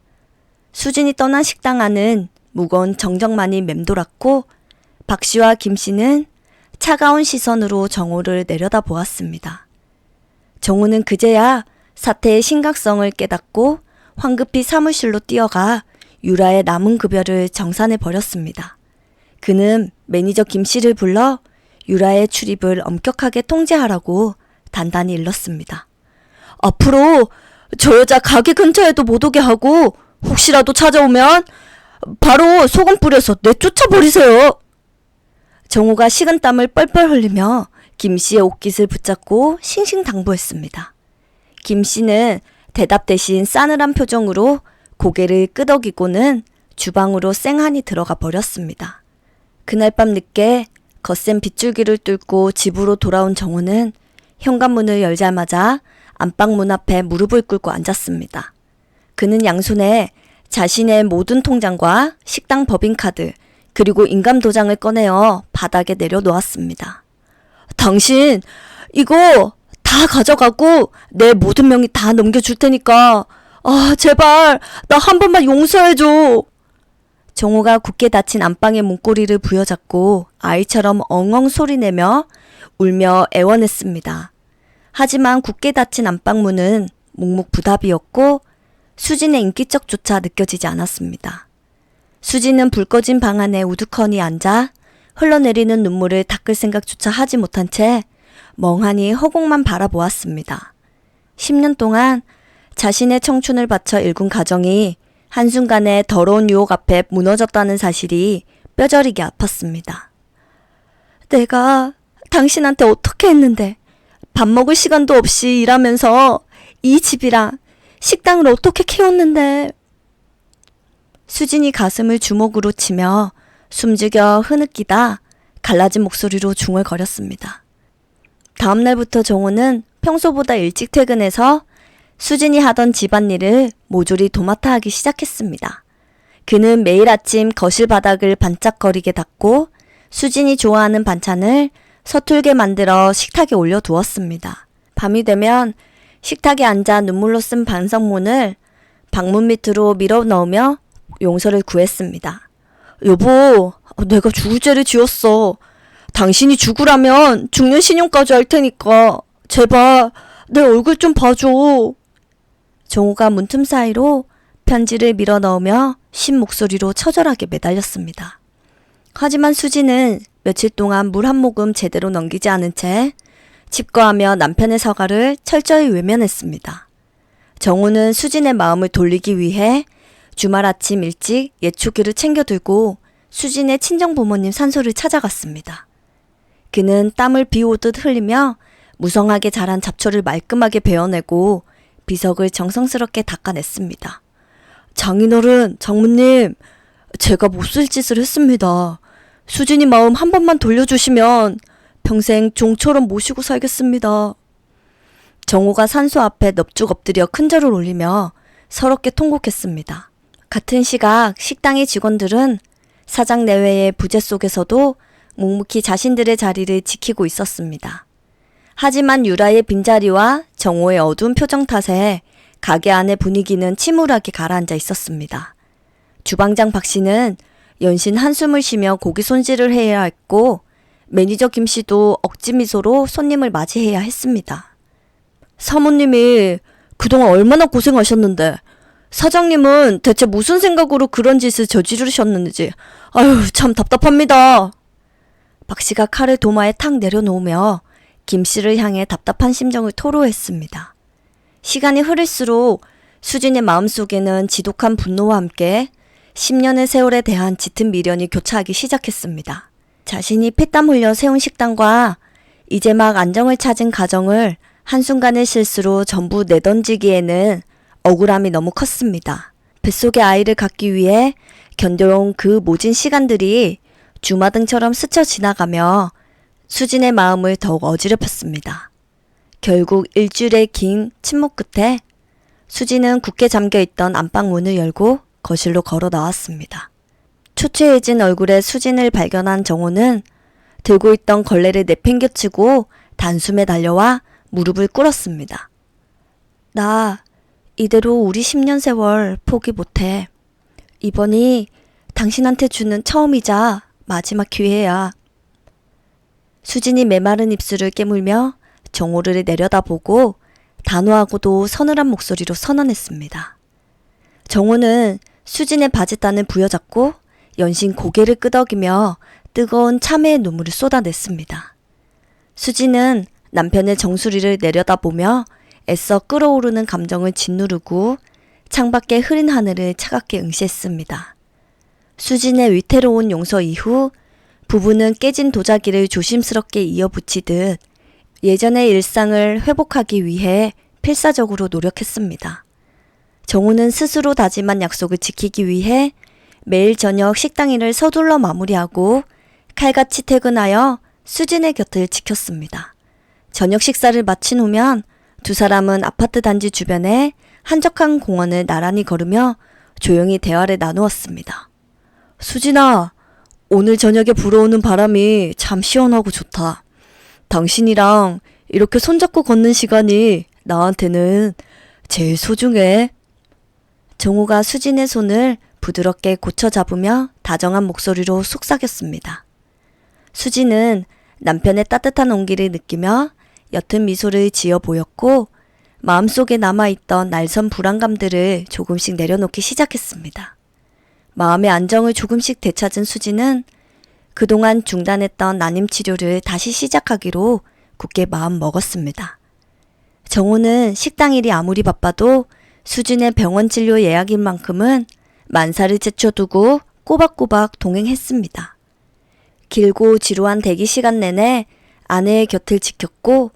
수진이 떠난 식당 안은 무거운 정적만이 맴돌았고 박 씨와 김 씨는 차가운 시선으로 정호를 내려다 보았습니다. 정호는 그제야 사태의 심각성을 깨닫고 황급히 사무실로 뛰어가 유라의 남은 급여를 정산해 버렸습니다. 그는 매니저 김 씨를 불러 유라의 출입을 엄격하게 통제하라고 단단히 일렀습니다. 앞으로 저 여자 가게 근처에도 못 오게 하고 혹시라도 찾아오면 바로 소금 뿌려서 내쫓아버리세요. 정호가 식은땀을 뻘뻘 흘리며 김 씨의 옷깃을 붙잡고 싱싱당부했습니다. 김 씨는 대답 대신 싸늘한 표정으로 고개를 끄덕이고는 주방으로 쌩하니 들어가 버렸습니다. 그날 밤 늦게 거센 빗줄기를 뚫고 집으로 돌아온 정호는 현관문을 열자마자 안방문 앞에 무릎을 꿇고 앉았습니다. 그는 양손에 자신의 모든 통장과 식당 법인카드 그리고 인감도장을 꺼내어 바닥에 내려놓았습니다. 당신 이거 다 가져가고 내 모든 명의 다 넘겨줄 테니까 제발 나 한 번만 용서해줘. 정호가 굳게 닫힌 안방의 문고리를 부여잡고 아이처럼 엉엉 소리내며 울며 애원했습니다. 하지만 굳게 닫힌 안방문은 묵묵부답이었고 수진의 인기척조차 느껴지지 않았습니다. 수진은 불 꺼진 방 안에 우두커니 앉아 흘러내리는 눈물을 닦을 생각조차 하지 못한 채 멍하니 허공만 바라보았습니다. 10년 동안 자신의 청춘을 바쳐 일군 가정이 한순간에 더러운 유혹 앞에 무너졌다는 사실이 뼈저리게 아팠습니다. 내가 당신한테 어떻게 했는데 밥 먹을 시간도 없이 일하면서 이 집이랑 식당을 어떻게 키웠는데. 수진이 가슴을 주먹으로 치며 숨죽여 흐느끼다 갈라진 목소리로 중얼거렸습니다. 다음 날부터 정호는 평소보다 일찍 퇴근해서 수진이 하던 집안일을 모조리 도맡아 하기 시작했습니다. 그는 매일 아침 거실 바닥을 반짝거리게 닦고 수진이 좋아하는 반찬을 서툴게 만들어 식탁에 올려두었습니다. 밤이 되면 식탁에 앉아 눈물로 쓴 반성문을 방문 밑으로 밀어 넣으며 용서를 구했습니다. 여보, 내가 죽을 죄를 지었어. 당신이 죽으라면 죽는 신용까지 할 테니까 제발 내 얼굴 좀 봐줘. 정호가 문틈 사이로 편지를 밀어 넣으며 쉰 목소리로 처절하게 매달렸습니다. 하지만 수지는 며칠 동안 물 한 모금 제대로 넘기지 않은 채 칩거하며 남편의 사과를 철저히 외면했습니다. 정호는 수진의 마음을 돌리기 위해 주말 아침 일찍 예초기를 챙겨들고 수진의 친정 부모님 산소를 찾아갔습니다. 그는 땀을 비 오듯 흘리며 무성하게 자란 잡초를 말끔하게 베어내고 비석을 정성스럽게 닦아냈습니다. 장인어른, 장모님, 제가 못쓸 짓을 했습니다. 수진이 마음 한 번만 돌려주시면 평생 종처럼 모시고 살겠습니다. 정호가 산소 앞에 넙죽 엎드려 큰절을 올리며 서럽게 통곡했습니다. 같은 시각 식당의 직원들은 사장 내외의 부재 속에서도 묵묵히 자신들의 자리를 지키고 있었습니다. 하지만 유라의 빈자리와 정호의 어두운 표정 탓에 가게 안의 분위기는 침울하게 가라앉아 있었습니다. 주방장 박 씨는 연신 한숨을 쉬며 고기 손질을 해야 했고 매니저 김 씨도 억지 미소로 손님을 맞이해야 했습니다. 사모님이 그동안 얼마나 고생하셨는데 사장님은 대체 무슨 생각으로 그런 짓을 저지르셨는지 아유 참 답답합니다. 박 씨가 칼을 도마에 탁 내려놓으며 김 씨를 향해 답답한 심정을 토로했습니다. 시간이 흐를수록 수진의 마음속에는 지독한 분노와 함께 10년의 세월에 대한 짙은 미련이 교차하기 시작했습니다. 자신이 피땀 흘려 세운 식당과 이제 막 안정을 찾은 가정을 한순간의 실수로 전부 내던지기에는 억울함이 너무 컸습니다. 뱃속의 아이를 갖기 위해 견뎌온 그 모진 시간들이 주마등처럼 스쳐 지나가며 수진의 마음을 더욱 어지럽혔습니다. 결국 일주일의 긴 침묵 끝에 수진은 굳게 잠겨있던 안방 문을 열고 거실로 걸어 나왔습니다. 초췌해진 얼굴에 수진을 발견한 정호는 들고 있던 걸레를 내팽개치고 단숨에 달려와 무릎을 꿇었습니다. 나 이대로 우리 10년 세월 포기 못해. 이번이 당신한테 주는 처음이자 마지막 기회야. 수진이 메마른 입술을 깨물며 정호를 내려다보고 단호하고도 서늘한 목소리로 선언했습니다. 정호는 수진의 바지단을 부여잡고 연신 고개를 끄덕이며 뜨거운 참회의 눈물을 쏟아냈습니다. 수진은 남편의 정수리를 내려다보며 애써 끓어오르는 감정을 짓누르고 창밖의 흐린 하늘을 차갑게 응시했습니다. 수진의 위태로운 용서 이후 부부는 깨진 도자기를 조심스럽게 이어붙이듯 예전의 일상을 회복하기 위해 필사적으로 노력했습니다. 정우는 스스로 다짐한 약속을 지키기 위해 매일 저녁 식당 일을 서둘러 마무리하고 칼같이 퇴근하여 수진의 곁을 지켰습니다. 저녁 식사를 마친 후면 두 사람은 아파트 단지 주변에 한적한 공원을 나란히 걸으며 조용히 대화를 나누었습니다. 수진아, 오늘 저녁에 불어오는 바람이 참 시원하고 좋다. 당신이랑 이렇게 손잡고 걷는 시간이 나한테는 제일 소중해. 정우가 수진의 손을 부드럽게 고쳐 잡으며 다정한 목소리로 속삭였습니다. 수진은 남편의 따뜻한 온기를 느끼며 옅은 미소를 지어 보였고 마음속에 남아있던 날선 불안감들을 조금씩 내려놓기 시작했습니다. 마음의 안정을 조금씩 되찾은 수진은 그동안 중단했던 난임 치료를 다시 시작하기로 굳게 마음 먹었습니다. 정호는 식당 일이 아무리 바빠도 수진의 병원 진료 예약인 만큼은 만사를 제쳐두고 꼬박꼬박 동행했습니다. 길고 지루한 대기 시간 내내 아내의 곁을 지켰고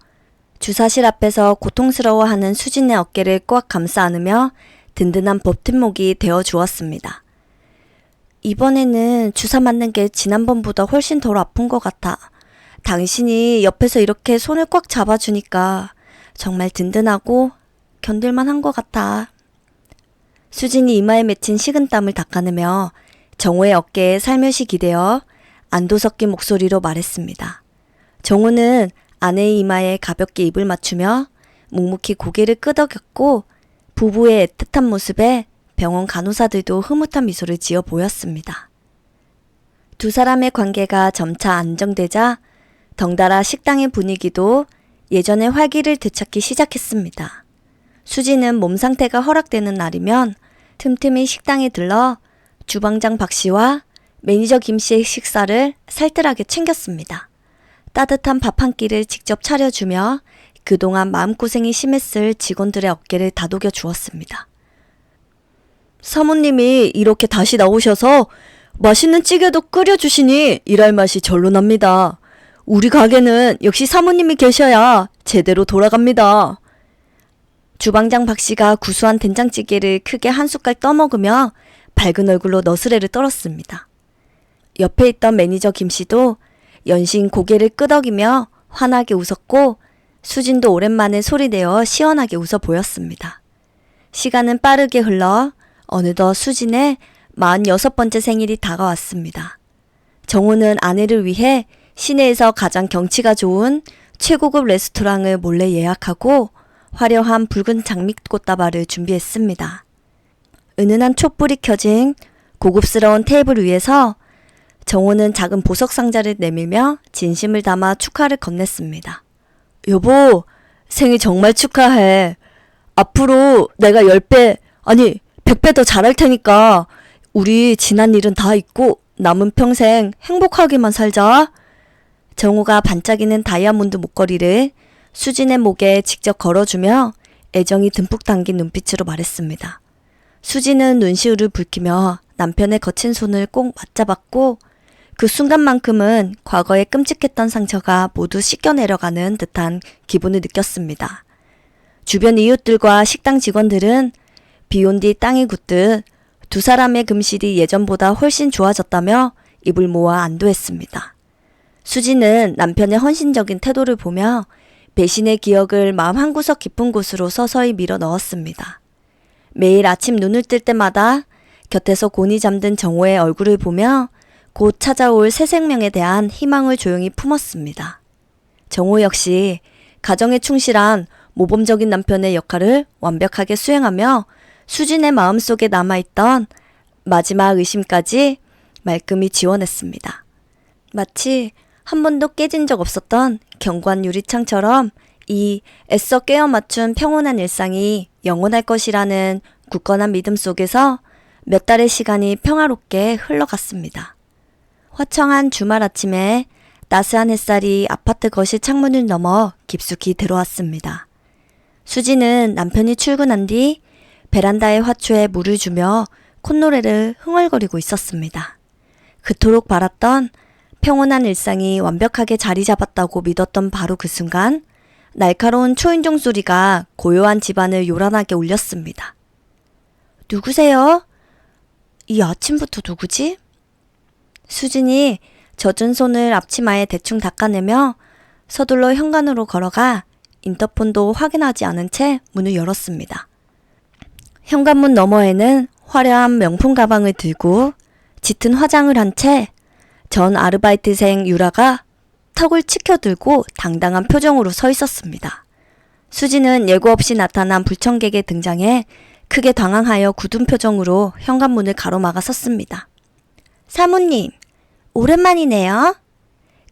주사실 앞에서 고통스러워하는 수진의 어깨를 꽉 감싸 안으며 든든한 버팀목이 되어 주었습니다. 이번에는 주사 맞는 게 지난번보다 훨씬 덜 아픈 것 같아. 당신이 옆에서 이렇게 손을 꽉 잡아주니까 정말 든든하고 견딜만 한 것 같아. 수진이 이마에 맺힌 식은땀을 닦아내며 정호의 어깨에 살며시 기대어 안도 섞인 목소리로 말했습니다. 정호는 아내의 이마에 가볍게 입을 맞추며 묵묵히 고개를 끄덕였고 부부의 애틋한 모습에 병원 간호사들도 흐뭇한 미소를 지어 보였습니다. 두 사람의 관계가 점차 안정되자 덩달아 식당의 분위기도 예전의 활기를 되찾기 시작했습니다. 수지는 몸 상태가 허락되는 날이면 틈틈이 식당에 들러 주방장 박 씨와 매니저 김 씨의 식사를 살뜰하게 챙겼습니다. 따뜻한 밥 한 끼를 직접 차려주며 그동안 마음고생이 심했을 직원들의 어깨를 다독여 주었습니다. 사모님이 이렇게 다시 나오셔서 맛있는 찌개도 끓여주시니 일할 맛이 절로 납니다. 우리 가게는 역시 사모님이 계셔야 제대로 돌아갑니다. 주방장 박씨가 구수한 된장찌개를 크게 한 숟갈 떠먹으며 밝은 얼굴로 너스레를 떨었습니다. 옆에 있던 매니저 김씨도 연신 고개를 끄덕이며 환하게 웃었고 수진도 오랜만에 소리내어 시원하게 웃어 보였습니다. 시간은 빠르게 흘러 어느덧 수진의 46번째 생일이 다가왔습니다. 정호는 아내를 위해 시내에서 가장 경치가 좋은 최고급 레스토랑을 몰래 예약하고 화려한 붉은 장미꽃다발을 준비했습니다. 은은한 촛불이 켜진 고급스러운 테이블 위에서 정호는 작은 보석 상자를 내밀며 진심을 담아 축하를 건넸습니다. 여보, 생일 정말 축하해. 앞으로 내가 10배, 아니 100배 더 잘할 테니까 우리 지난 일은 다 잊고 남은 평생 행복하게만 살자. 정호가 반짝이는 다이아몬드 목걸이를 수진의 목에 직접 걸어주며 애정이 듬뿍 담긴 눈빛으로 말했습니다. 수진은 눈시울을 붉히며 남편의 거친 손을 꼭 맞잡았고 그 순간만큼은 과거에 끔찍했던 상처가 모두 씻겨내려가는 듯한 기분을 느꼈습니다. 주변 이웃들과 식당 직원들은 비온 뒤 땅이 굳듯 두 사람의 금실이 예전보다 훨씬 좋아졌다며 입을 모아 안도했습니다. 수진은 남편의 헌신적인 태도를 보며 배신의 기억을 마음 한구석 깊은 곳으로 서서히 밀어 넣었습니다. 매일 아침 눈을 뜰 때마다 곁에서 곤히 잠든 정호의 얼굴을 보며 곧 찾아올 새 생명에 대한 희망을 조용히 품었습니다. 정호 역시 가정에 충실한 모범적인 남편의 역할을 완벽하게 수행하며 수진의 마음속에 남아있던 마지막 의심까지 말끔히 지워냈습니다. 마치 한 번도 깨진 적 없었던 견고한 유리창처럼 이 애써 꿰어 맞춘 평온한 일상이 영원할 것이라는 굳건한 믿음 속에서 몇 달의 시간이 평화롭게 흘러갔습니다. 화창한 주말 아침에 따스한 햇살이 아파트 거실 창문을 넘어 깊숙이 들어왔습니다. 수지는 남편이 출근한 뒤 베란다의 화초에 물을 주며 콧노래를 흥얼거리고 있었습니다. 그토록 바랐던 평온한 일상이 완벽하게 자리 잡았다고 믿었던 바로 그 순간 날카로운 초인종 소리가 고요한 집안을 요란하게 울렸습니다. 누구세요? 이 아침부터 누구지? 수진이 젖은 손을 앞치마에 대충 닦아내며 서둘러 현관으로 걸어가 인터폰도 확인하지 않은 채 문을 열었습니다. 현관문 너머에는 화려한 명품 가방을 들고 짙은 화장을 한 채 전 아르바이트생 유라가 턱을 치켜들고 당당한 표정으로 서 있었습니다. 수지는 예고 없이 나타난 불청객의 등장에 크게 당황하여 굳은 표정으로 현관문을 가로막아 섰습니다. 사모님, 오랜만이네요.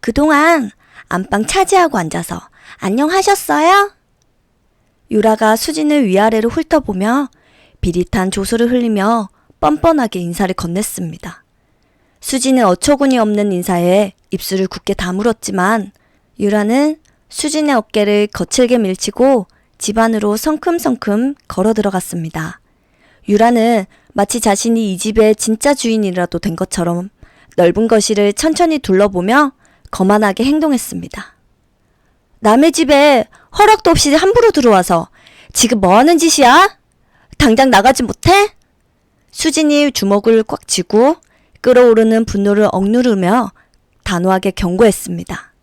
그동안 안방 차지하고 앉아서 안녕하셨어요? 유라가 수진을 위아래로 훑어보며 비릿한 조소를 흘리며 뻔뻔하게 인사를 건넸습니다. 수진은 어처구니 없는 인사에 입술을 굳게 다물었지만 유라는 수진의 어깨를 거칠게 밀치고 집 안으로 성큼성큼 걸어 들어갔습니다. 유라는 마치 자신이 이 집의 진짜 주인이라도 된 것처럼 넓은 거실을 천천히 둘러보며 거만하게 행동했습니다. 남의 집에 허락도 없이 함부로 들어와서 지금 뭐 하는 짓이야? 당장 나가지 못해? 수진이 주먹을 꽉 쥐고 끓어오르는 분노를 억누르며 단호하게 경고했습니다.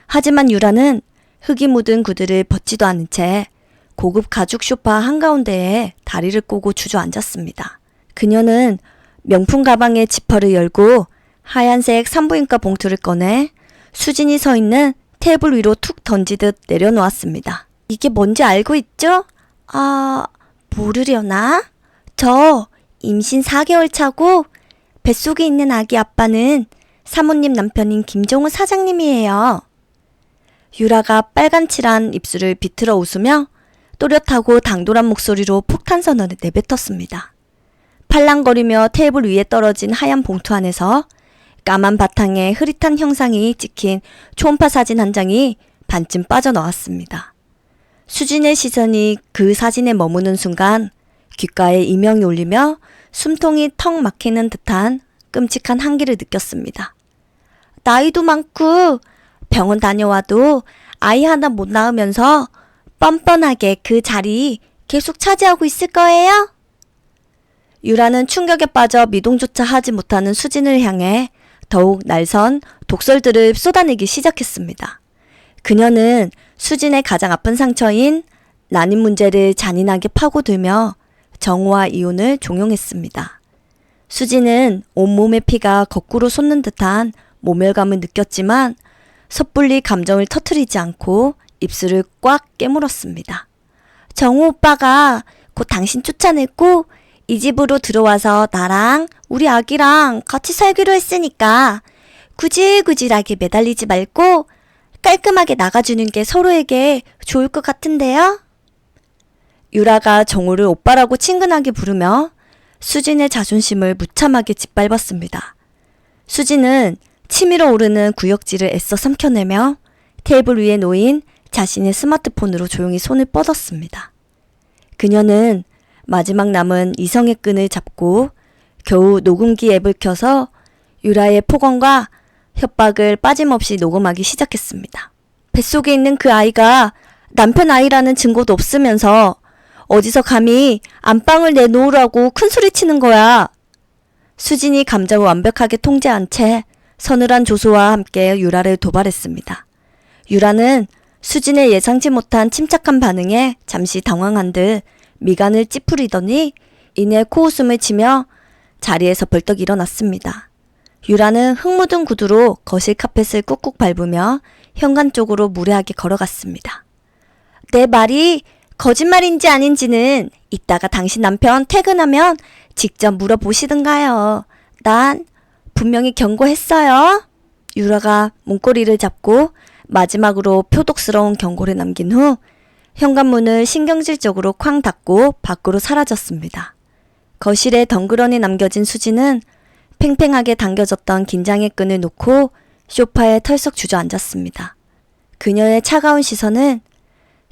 하지만 유라는 흙이 묻은 구두를 벗지도 않은 채 고급 가죽 소파 한가운데에 다리를 꼬고 주저앉았습니다. 그녀는 명품 가방의 지퍼를 열고 하얀색 산부인과 봉투를 꺼내 수진이 서 있는 테이블 위로 툭 던지듯 내려놓았습니다. 이게 뭔지 알고 있죠? 모르려나? 저 임신 4개월 차고 뱃속에 있는 아기 아빠는 사모님 남편인 김정우 사장님이에요. 유라가 빨간칠한 입술을 비틀어 웃으며 또렷하고 당돌한 목소리로 폭탄 선언을 내뱉었습니다. 팔랑거리며 테이블 위에 떨어진 하얀 봉투 안에서 까만 바탕에 흐릿한 형상이 찍힌 초음파 사진 한 장이 반쯤 빠져나왔습니다. 수진의 시선이 그 사진에 머무는 순간 귓가에 이명이 울리며 숨통이 턱 막히는 듯한 끔찍한 한기를 느꼈습니다. 나이도 많고 병원 다녀와도 아이 하나 못 낳으면서 뻔뻔하게 그 자리 계속 차지하고 있을 거예요? 유라는 충격에 빠져 미동조차 하지 못하는 수진을 향해 더욱 날선 독설들을 쏟아내기 시작했습니다. 그녀는 수진의 가장 아픈 상처인 난임 문제를 잔인하게 파고들며 정우와 이혼을 종용했습니다. 수진은 온몸의 피가 거꾸로 솟는 듯한 모멸감을 느꼈지만 섣불리 감정을 터뜨리지 않고 입술을 꽉 깨물었습니다. 정우 오빠가 곧 당신 쫓아내고 이 집으로 들어와서 나랑 우리 아기랑 같이 살기로 했으니까 구질구질하게 매달리지 말고 깔끔하게 나가주는 게 서로에게 좋을 것 같은데요? 유라가 정우를 오빠라고 친근하게 부르며 수진의 자존심을 무참하게 짓밟았습니다. 수진은 치밀어 오르는 구역질을 애써 삼켜내며 테이블 위에 놓인 자신의 스마트폰으로 조용히 손을 뻗었습니다. 그녀는 마지막 남은 이성의 끈을 잡고 겨우 녹음기 앱을 켜서 유라의 폭언과 협박을 빠짐없이 녹음하기 시작했습니다. 뱃속에 있는 그 아이가 남편 아이라는 증거도 없으면서 어디서 감히 안방을 내놓으라고 큰소리치는 거야. 수진이 감정을 완벽하게 통제한 채 서늘한 조소와 함께 유라를 도발했습니다. 유라는 수진의 예상치 못한 침착한 반응에 잠시 당황한 듯 미간을 찌푸리더니 이내 코웃음을 치며 자리에서 벌떡 일어났습니다. 유라는 흙 묻은 구두로 거실 카펫을 꾹꾹 밟으며 현관 쪽으로 무례하게 걸어갔습니다. 내 말이 거짓말인지 아닌지는 이따가 당신 남편 퇴근하면 직접 물어보시든가요. 난 분명히 경고했어요. 유라가 문고리를 잡고 마지막으로 표독스러운 경고를 남긴 후 현관문을 신경질적으로 쾅 닫고 밖으로 사라졌습니다. 거실에 덩그러니 남겨진 수지는 팽팽하게 당겨졌던 긴장의 끈을 놓고 소파에 털썩 주저앉았습니다. 그녀의 차가운 시선은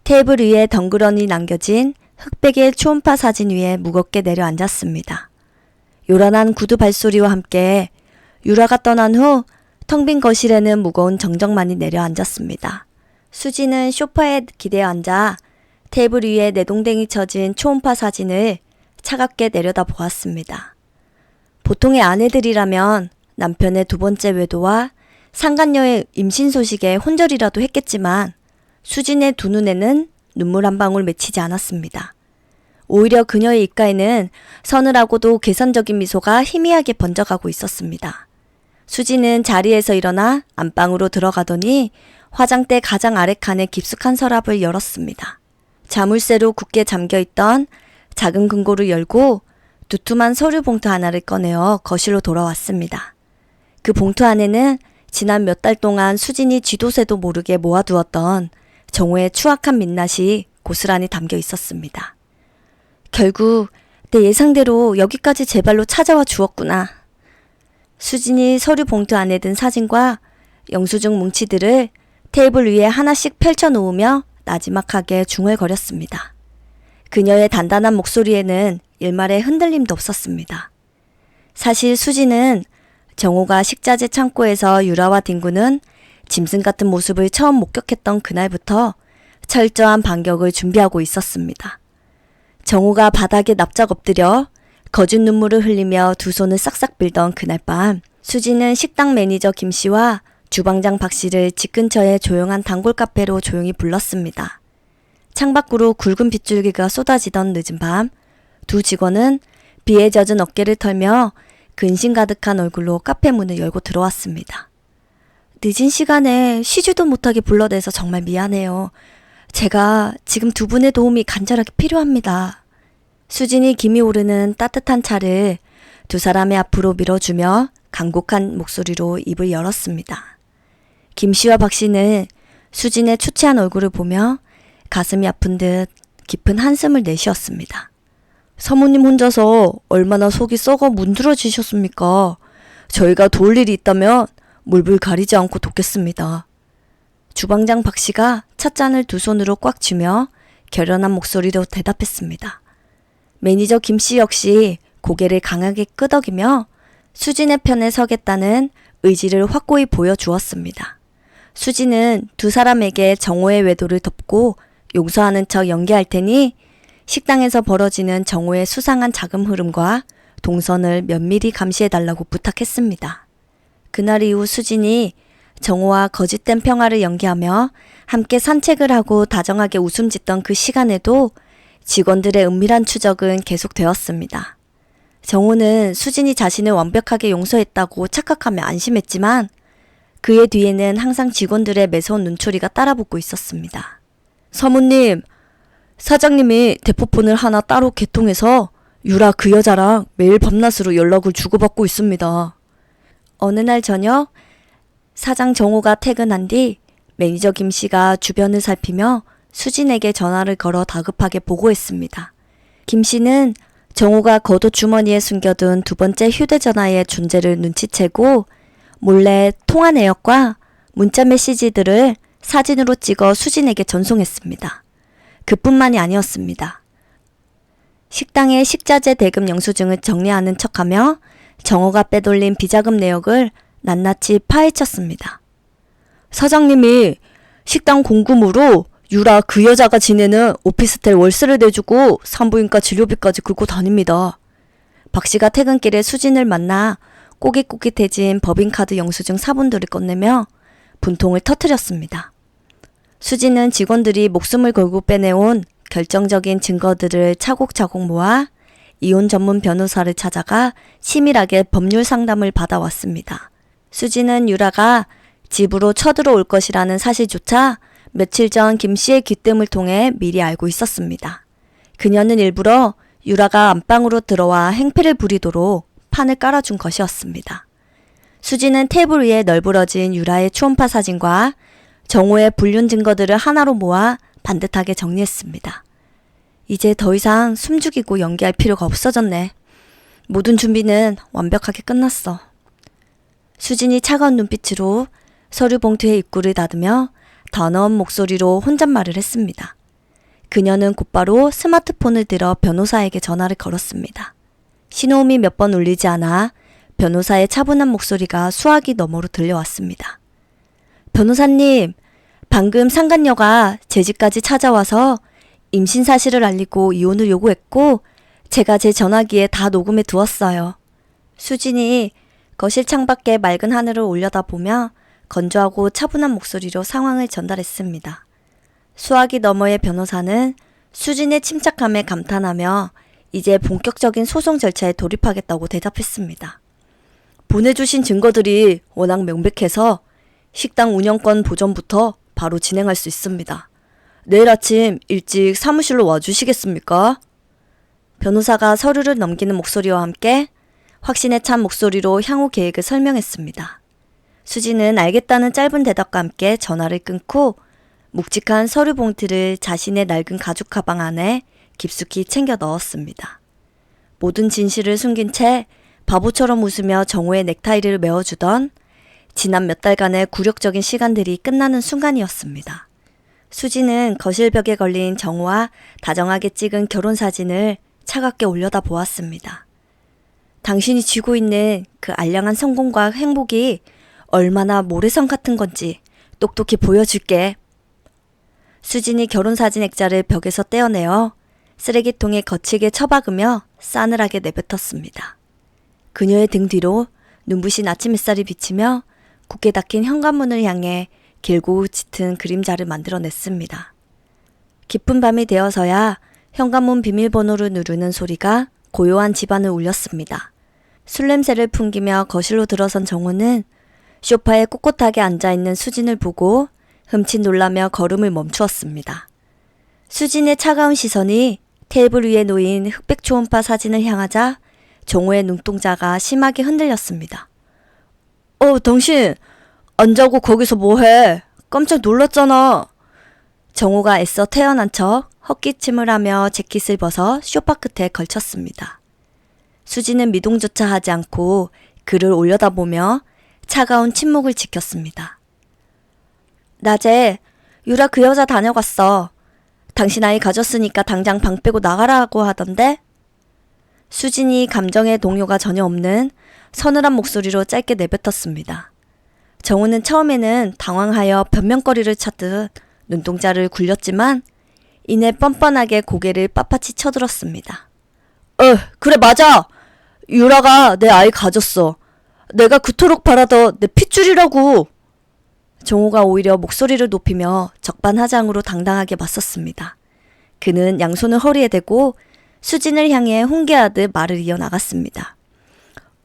테이블 위에 덩그러니 남겨진 흑백의 초음파 사진 위에 무겁게 내려앉았습니다. 요란한 구두 발소리와 함께 유라가 떠난 후 텅 빈 거실에는 무거운 정적만이 내려앉았습니다. 수지는 소파에 기대어 앉아 테이블 위에 내동댕이 쳐진 초음파 사진을 차갑게 내려다 보았습니다. 보통의 아내들이라면 남편의 두 번째 외도와 상간녀의 임신 소식에 혼절이라도 했겠지만 수진의 두 눈에는 눈물 한 방울 맺히지 않았습니다. 오히려 그녀의 입가에는 서늘하고도 계산적인 미소가 희미하게 번져가고 있었습니다. 수진은 자리에서 일어나 안방으로 들어가더니 화장대 가장 아래 칸의 깊숙한 서랍을 열었습니다. 자물쇠로 굳게 잠겨있던 작은 금고를 열고 두툼한 서류 봉투 하나를 꺼내어 거실로 돌아왔습니다. 그 봉투 안에는 지난 몇 달 동안 수진이 쥐도 새도 모르게 모아두었던 정우의 추악한 민낯이 고스란히 담겨 있었습니다. 결국 내 예상대로 여기까지 제 발로 찾아와 주었구나. 수진이 서류 봉투 안에 든 사진과 영수증 뭉치들을 테이블 위에 하나씩 펼쳐놓으며 나지막하게 중얼거렸습니다. 그녀의 단단한 목소리에는 일말의 흔들림도 없었습니다. 사실 수진은 정호가 식자재 창고에서 유라와 딩구는 짐승 같은 모습을 처음 목격했던 그날부터 철저한 반격을 준비하고 있었습니다. 정호가 바닥에 납작 엎드려 거짓 눈물을 흘리며 두 손을 싹싹 빌던 그날 밤, 수지는 식당 매니저 김 씨와 주방장 박 씨를 집 근처의 조용한 단골 카페로 조용히 불렀습니다. 창밖으로 굵은 빗줄기가 쏟아지던 늦은 밤, 두 직원은 비에 젖은 어깨를 털며 근심 가득한 얼굴로 카페 문을 열고 들어왔습니다. 늦은 시간에 쉬지도 못하게 불러내서 정말 미안해요. 제가 지금 두 분의 도움이 간절하게 필요합니다. 수진이 김이 오르는 따뜻한 차를 두 사람의 앞으로 밀어주며 간곡한 목소리로 입을 열었습니다. 김 씨와 박 씨는 수진의 초췌한 얼굴을 보며 가슴이 아픈 듯 깊은 한숨을 내쉬었습니다. 사모님 혼자서 얼마나 속이 썩어 문드러지셨습니까? 저희가 도울 일이 있다면 물불 가리지 않고 돕겠습니다. 주방장 박 씨가 찻잔을 두 손으로 꽉 쥐며 결연한 목소리로 대답했습니다. 매니저 김 씨 역시 고개를 강하게 끄덕이며 수진의 편에 서겠다는 의지를 확고히 보여주었습니다. 수진은 두 사람에게 정호의 외도를 덮고 용서하는 척 연기할 테니 식당에서 벌어지는 정호의 수상한 자금 흐름과 동선을 면밀히 감시해달라고 부탁했습니다. 그날 이후 수진이 정호와 거짓된 평화를 연기하며 함께 산책을 하고 다정하게 웃음 짓던 그 시간에도 직원들의 은밀한 추적은 계속되었습니다. 정호는 수진이 자신을 완벽하게 용서했다고 착각하며 안심했지만 그의 뒤에는 항상 직원들의 매서운 눈초리가 따라붙고 있었습니다. 사모님, 사장님이 대포폰을 하나 따로 개통해서 유라 그 여자랑 매일 밤낮으로 연락을 주고받고 있습니다. 어느 날 저녁 사장 정호가 퇴근한 뒤 매니저 김 씨가 주변을 살피며 수진에게 전화를 걸어 다급하게 보고했습니다. 김 씨는 정호가 겉옷 주머니에 숨겨둔 두 번째 휴대전화의 존재를 눈치채고 몰래 통화 내역과 문자 메시지들을 사진으로 찍어 수진에게 전송했습니다. 그뿐만이 아니었습니다. 식당의 식자재 대금 영수증을 정리하는 척하며 정호가 빼돌린 비자금 내역을 낱낱이 파헤쳤습니다. 사장님이 식당 공금으로 유라 그 여자가 지내는 오피스텔 월세를 내주고 산부인과 진료비까지 긁고 다닙니다. 박 씨가 퇴근길에 수진을 만나 꼬깃꼬깃해진 법인카드 영수증 사본들을 꺼내며 분통을 터뜨렸습니다. 수진은 직원들이 목숨을 걸고 빼내온 결정적인 증거들을 차곡차곡 모아 이혼 전문 변호사를 찾아가 치밀하게 법률 상담을 받아왔습니다. 수진은 유라가 집으로 쳐들어올 것이라는 사실조차 며칠 전 김 씨의 귀뜸을 통해 미리 알고 있었습니다. 그녀는 일부러 유라가 안방으로 들어와 행패를 부리도록 판을 깔아준 것이었습니다. 수진은 테이블 위에 널브러진 유라의 초음파 사진과 정호의 불륜 증거들을 하나로 모아 반듯하게 정리했습니다. 이제 더 이상 숨죽이고 연기할 필요가 없어졌네. 모든 준비는 완벽하게 끝났어. 수진이 차가운 눈빛으로 서류 봉투의 입구를 닫으며 단어한 목소리로 혼잣말을 했습니다. 그녀는 곧바로 스마트폰을 들어 변호사에게 전화를 걸었습니다. 신호음이 몇 번 울리지 않아 변호사의 차분한 목소리가 수화기 너머로 들려왔습니다. 변호사님, 방금 상간녀가 제 집까지 찾아와서 임신 사실을 알리고 이혼을 요구했고 제가 제 전화기에 다 녹음해 두었어요. 수진이 거실 창밖에 맑은 하늘을 올려다보며 건조하고 차분한 목소리로 상황을 전달했습니다. 수화기 너머의 변호사는 수진의 침착함에 감탄하며 이제 본격적인 소송 절차에 돌입하겠다고 대답했습니다. 보내주신 증거들이 워낙 명백해서 식당 운영권 보전부터 바로 진행할 수 있습니다. 내일 아침 일찍 사무실로 와주시겠습니까? 변호사가 서류를 넘기는 목소리와 함께 확신에 찬 목소리로 향후 계획을 설명했습니다. 수진은 알겠다는 짧은 대답과 함께 전화를 끊고 묵직한 서류 봉투를 자신의 낡은 가죽 가방 안에 깊숙이 챙겨 넣었습니다. 모든 진실을 숨긴 채 바보처럼 웃으며 정호의 넥타이를 메어주던 지난 몇 달간의 굴욕적인 시간들이 끝나는 순간이었습니다. 수진은 거실벽에 걸린 정호와 다정하게 찍은 결혼사진을 차갑게 올려다 보았습니다. 당신이 쥐고 있는 그 알량한 성공과 행복이 얼마나 모래성 같은 건지 똑똑히 보여줄게. 수진이 결혼사진 액자를 벽에서 떼어내어 쓰레기통에 거칠게 처박으며 싸늘하게 내뱉었습니다. 그녀의 등 뒤로 눈부신 아침 햇살이 비치며 굳게 닫힌 현관문을 향해 길고 짙은 그림자를 만들어냈습니다. 깊은 밤이 되어서야 현관문 비밀번호를 누르는 소리가 고요한 집안을 울렸습니다. 술 냄새를 풍기며 거실로 들어선 정호는 소파에 꼿꼿하게 앉아있는 수진을 보고 흠칫 놀라며 걸음을 멈추었습니다. 수진의 차가운 시선이 테이블 위에 놓인 흑백 초음파 사진을 향하자 정호의 눈동자가 심하게 흔들렸습니다. 당신 안 자고 거기서 뭐해? 깜짝 놀랐잖아. 정호가 애써 태어난 척 헛기침을 하며 재킷을 벗어 소파 끝에 걸쳤습니다. 수지는 미동조차 하지 않고 그를 올려다보며 차가운 침묵을 지켰습니다. 낮에 유라 그 여자 다녀갔어. 당신 아이 가졌으니까 당장 방 빼고 나가라고 하던데? 수진이 감정의 동요가 전혀 없는 서늘한 목소리로 짧게 내뱉었습니다. 정우는 처음에는 당황하여 변명거리를 찾듯 눈동자를 굴렸지만 이내 뻔뻔하게 고개를 빳빳이 쳐들었습니다. 그래 맞아. 유라가 내 아이 가졌어. 내가 그토록 바라던 내 핏줄이라고. 정우가 오히려 목소리를 높이며 적반하장으로 당당하게 맞섰습니다. 그는 양손을 허리에 대고 수진을 향해 훈계하듯 말을 이어나갔습니다.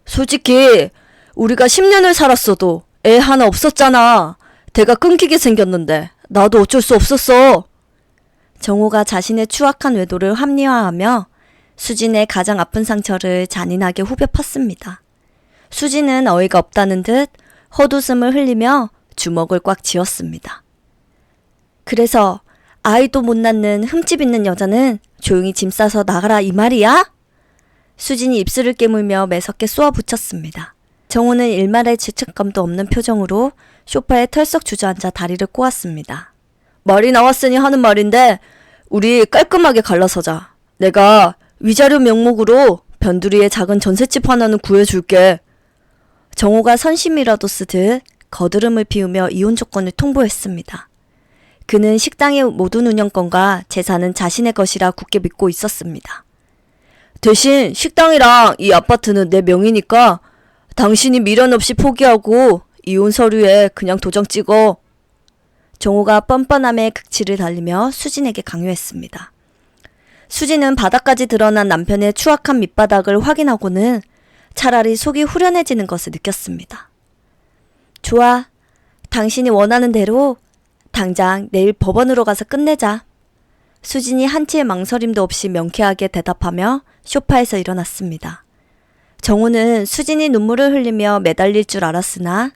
솔직히 우리가 10년을 살았어도 애 하나 없었잖아. 대가 끊기게 생겼는데 나도 어쩔 수 없었어. 정우가 자신의 추악한 외도를 합리화하며 수진의 가장 아픈 상처를 잔인하게 후벼 팠습니다. 수진은 어이가 없다는 듯 헛웃음을 흘리며 주먹을 꽉 쥐었습니다. 그래서 아이도 못 낳는 흠집 있는 여자는 조용히 짐 싸서 나가라 이 말이야? 수진이 입술을 깨물며 매섭게 쏘아붙였습니다. 정우는 일말의 죄책감도 없는 표정으로 소파에 털썩 주저앉아 다리를 꼬았습니다. 말이 나왔으니 하는 말인데 우리 깔끔하게 갈라서자. 내가 위자료 명목으로 변두리에 작은 전셋집 하나는 구해줄게. 정우가 선심이라도 쓰듯 거드름을 피우며 이혼 조건을 통보했습니다. 그는 식당의 모든 운영권과 재산은 자신의 것이라 굳게 믿고 있었습니다. 대신 식당이랑 이 아파트는 내 명의니까 당신이 미련 없이 포기하고 이혼 서류에 그냥 도장 찍어. 정우가 뻔뻔함의 극치를 달리며 수진에게 강요했습니다. 수진은 바닥까지 드러난 남편의 추악한 밑바닥을 확인하고는 차라리 속이 후련해지는 것을 느꼈습니다. 좋아. 당신이 원하는 대로 당장 내일 법원으로 가서 끝내자. 수진이 한치의 망설임도 없이 명쾌하게 대답하며 소파에서 일어났습니다. 정우는 수진이 눈물을 흘리며 매달릴 줄 알았으나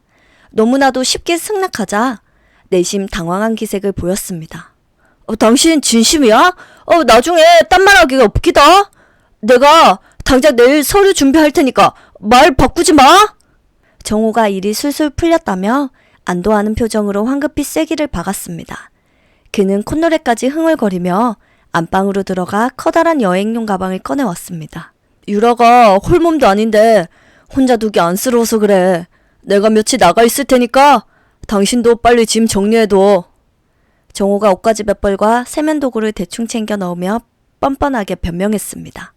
너무나도 쉽게 승낙하자 내심 당황한 기색을 보였습니다. 당신 진심이야? 나중에 딴 말하기가 없기다. 내가 당장 내일 서류 준비할 테니까 말 바꾸지 마. 정우가 일이 술술 풀렸다며 안도하는 표정으로 황급히 쐐기를 박았습니다. 그는 콧노래까지 흥얼거리며 안방으로 들어가 커다란 여행용 가방을 꺼내왔습니다. 유라가 홀몸도 아닌데 혼자 두기 안쓰러워서 그래. 내가 며칠 나가 있을 테니까 당신도 빨리 짐 정리해둬. 정우가 옷가지 몇 벌과 세면도구를 대충 챙겨 넣으며 뻔뻔하게 변명했습니다.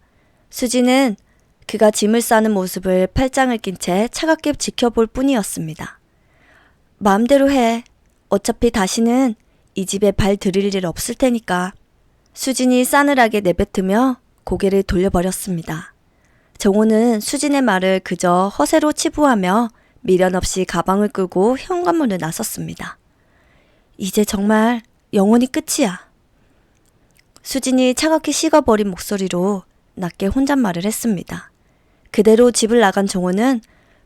수지는 그가 짐을 싸는 모습을 팔짱을 낀 채 차갑게 지켜볼 뿐이었습니다. 마음대로 해. 어차피 다시는 이 집에 발 들일 일 없을 테니까. 수진이 싸늘하게 내뱉으며 고개를 돌려버렸습니다. 정우는 수진의 말을 그저 허세로 치부하며 미련 없이 가방을 끌고 현관문을 나섰습니다. 이제 정말 영원히 끝이야. 수진이 차갑게 식어버린 목소리로 낮게 혼잣말을 했습니다. 그대로 집을 나간 정우는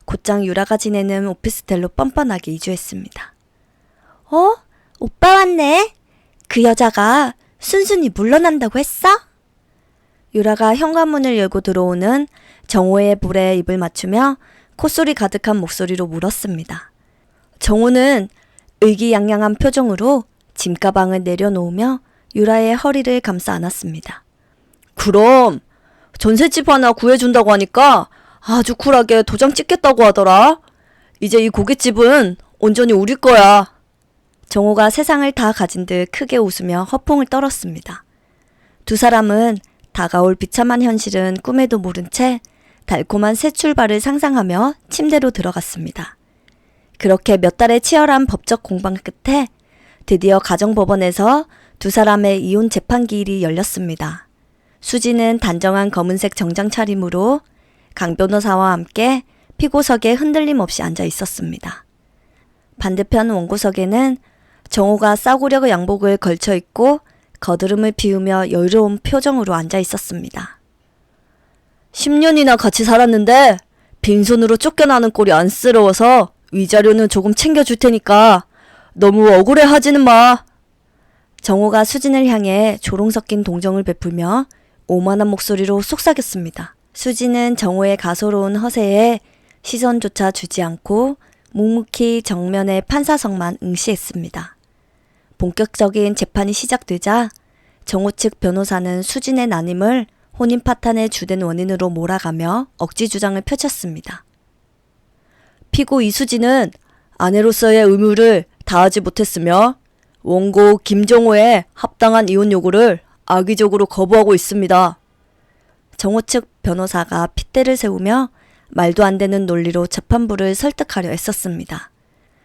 곧장 유라가 지내는 오피스텔로 뻔뻔하게 이주했습니다. 오빠 왔네. 그 여자가 순순히 물러난다고 했어? 유라가 현관문을 열고 들어오는 정우의 불에 입을 맞추며 콧소리 가득한 목소리로 물었습니다. 정우는 의기양양한 표정으로 짐가방을 내려놓으며 유라의 허리를 감싸 안았습니다. 그럼 전셋집 하나 구해준다고 하니까 아주 쿨하게 도장 찍겠다고 하더라. 이제 이 고깃집은 온전히 우리 거야. 정우가 세상을 다 가진 듯 크게 웃으며 허풍을 떨었습니다. 두 사람은 다가올 비참한 현실은 꿈에도 모른 채 달콤한 새 출발을 상상하며 침대로 들어갔습니다. 그렇게 몇 달의 치열한 법적 공방 끝에 드디어 가정법원에서 두 사람의 이혼 재판 기일이 열렸습니다. 수지는 단정한 검은색 정장 차림으로 강 변호사와 함께 피고석에 흔들림 없이 앉아 있었습니다. 반대편 원고석에는 정우가 싸구려 양복을 걸쳐 입고 거드름을 피우며 여유로운 표정으로 앉아 있었습니다. 10년이나 같이 살았는데 빈손으로 쫓겨나는 꼴이 안쓰러워서 위자료는 조금 챙겨줄 테니까 너무 억울해하지는 마. 정우가 수진을 향해 조롱 섞인 동정을 베풀며 오만한 목소리로 속삭였습니다. 수진은 정우의 가소로운 허세에 시선조차 주지 않고 묵묵히 정면의 판사석만 응시했습니다. 본격적인 재판이 시작되자 정우 측 변호사는 수진의 난임을 혼인 파탄의 주된 원인으로 몰아가며 억지 주장을 펼쳤습니다. 피고 이수진은 아내로서의 의무를 다하지 못했으며 원고 김정호의 합당한 이혼 요구를 악의적으로 거부하고 있습니다. 정호 측 변호사가 핏대를 세우며 말도 안 되는 논리로 재판부를 설득하려 애썼습니다.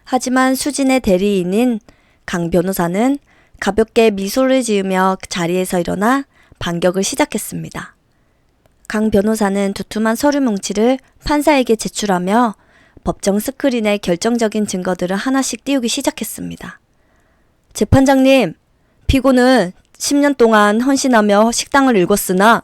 하지만 수진의 대리인인 강 변호사는 가볍게 미소를 지으며 자리에서 일어나 반격을 시작했습니다. 강 변호사는 두툼한 서류 뭉치를 판사에게 제출하며 법정 스크린에 결정적인 증거들을 하나씩 띄우기 시작했습니다. 재판장님, 피고는 10년 동안 헌신하며 식당을 일궜으나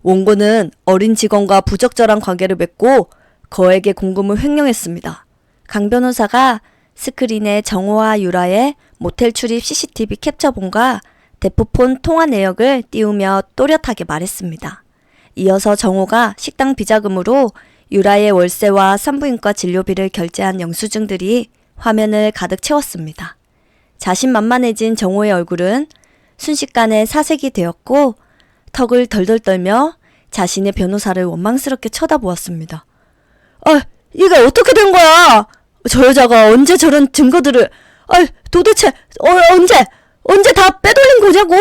원고는 어린 직원과 부적절한 관계를 맺고 거액의 공금을 횡령했습니다. 강 변호사가 스크린에 정호와 유라의 모텔 출입 CCTV 캡처본과 대포폰 통화 내역을 띄우며 또렷하게 말했습니다. 이어서 정호가 식당 비자금으로 유라의 월세와 산부인과 진료비를 결제한 영수증들이 화면을 가득 채웠습니다. 자신만만해진 정호의 얼굴은 순식간에 사색이 되었고 턱을 덜덜 떨며 자신의 변호사를 원망스럽게 쳐다보았습니다. 이게 어떻게 된 거야? 저 여자가 언제 저런 증거들을, 도대체 언제 다 빼돌린 거냐고!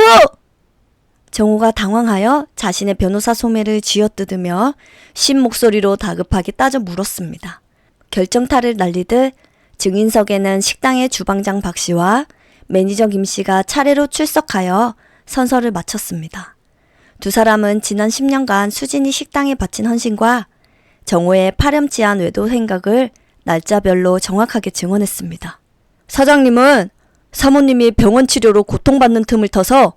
정호가 당황하여 자신의 변호사 소매를 쥐어뜯으며 쉰 목소리로 다급하게 따져 물었습니다. 결정타를 날리듯 증인석에는 식당의 주방장 박 씨와 매니저 김 씨가 차례로 출석하여 선서를 마쳤습니다. 두 사람은 지난 10년간 수진이 식당에 바친 헌신과 정호의 파렴치한 외도 행각을 날짜별로 정확하게 증언했습니다. 사장님은 사모님이 병원 치료로 고통받는 틈을 타서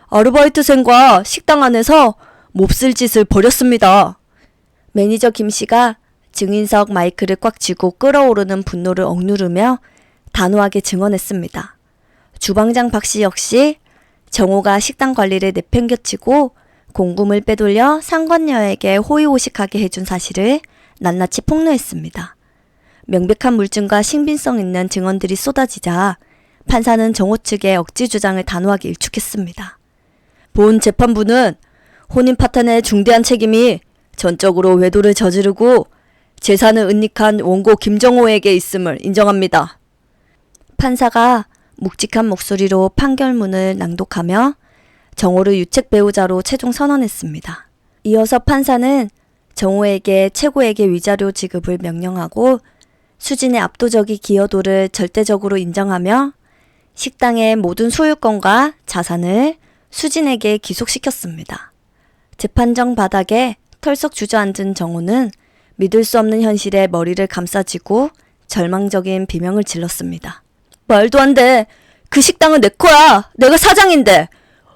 아르바이트생과 식당 안에서 몹쓸 짓을 벌였습니다. 매니저 김 씨가 증인석 마이크를 꽉 쥐고 끓어오르는 분노를 억누르며 단호하게 증언했습니다. 주방장 박 씨 역시 정호가 식당 관리를 내팽겨치고 공금을 빼돌려 상권녀에게 호의호식하게 해준 사실을 낱낱이 폭로했습니다. 명백한 물증과 신빙성 있는 증언들이 쏟아지자 판사는 정호 측의 억지 주장을 단호하게 일축했습니다. 본 재판부는 혼인 파탄의 중대한 책임이 전적으로 외도를 저지르고 재산을 은닉한 원고 김정호에게 있음을 인정합니다. 판사가 묵직한 목소리로 판결문을 낭독하며 정호를 유책 배우자로 최종 선언했습니다. 이어서 판사는 정호에게 최고액의 위자료 지급을 명령하고 수진의 압도적인 기여도를 절대적으로 인정하며 식당의 모든 소유권과 자산을 수진에게 기속시켰습니다. 재판정 바닥에 털썩 주저앉은 정호는 믿을 수 없는 현실에 머리를 감싸쥐고 절망적인 비명을 질렀습니다. 말도 안 돼. 그 식당은 내 거야. 내가 사장인데.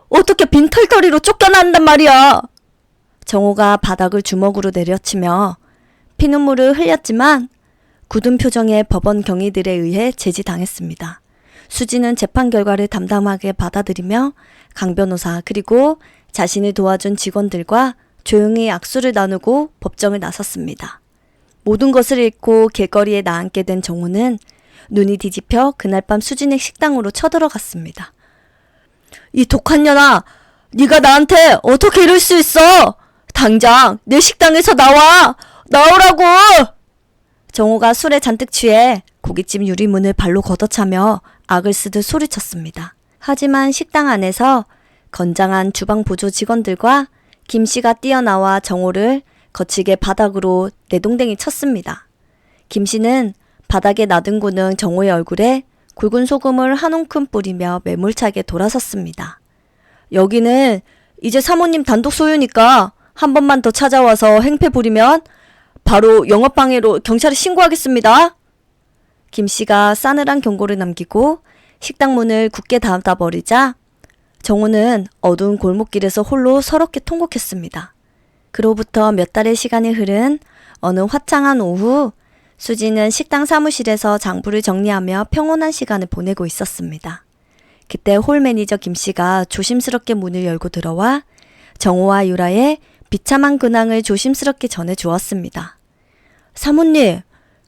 어떻게 빈털터리로 쫓겨난단 말이야. 정호가 바닥을 주먹으로 내려치며 피눈물을 흘렸지만 굳은 표정의 법원 경위들에 의해 제지당했습니다. 수진은 재판 결과를 담담하게 받아들이며 강 변호사 그리고 자신을 도와준 직원들과 조용히 악수를 나누고 법정을 나섰습니다. 모든 것을 잃고 길거리에 나앉게 된 정호는 눈이 뒤집혀 그날 밤 수진의 식당으로 쳐들어갔습니다. 이 독한 년아, 네가 나한테 어떻게 이럴 수 있어? 당장 내 식당에서 나오라고! 정호가 술에 잔뜩 취해 고깃집 유리문을 발로 걷어차며 악을 쓰듯 소리쳤습니다. 하지만 식당 안에서 건장한 주방 보조 직원들과 김 씨가 뛰어나와 정호를 거치게 바닥으로 내동댕이 쳤습니다. 김 씨는 바닥에 나등구는 정호의 얼굴에 굵은 소금을 한 움큼 뿌리며 매몰차게 돌아섰습니다. 여기는 이제 사모님 단독 소유니까 한 번만 더 찾아와서 행패 부리면 바로 영업방해로 경찰에 신고하겠습니다. 김 씨가 싸늘한 경고를 남기고 식당 문을 굳게 닫아버리자 정호는 어두운 골목길에서 홀로 서럽게 통곡했습니다. 그로부터 몇 달의 시간이 흐른 어느 화창한 오후, 수지는 식당 사무실에서 장부를 정리하며 평온한 시간을 보내고 있었습니다. 그때 홀 매니저 김 씨가 조심스럽게 문을 열고 들어와 정호와 유라의 비참한 근황을 조심스럽게 전해주었습니다. 사모님,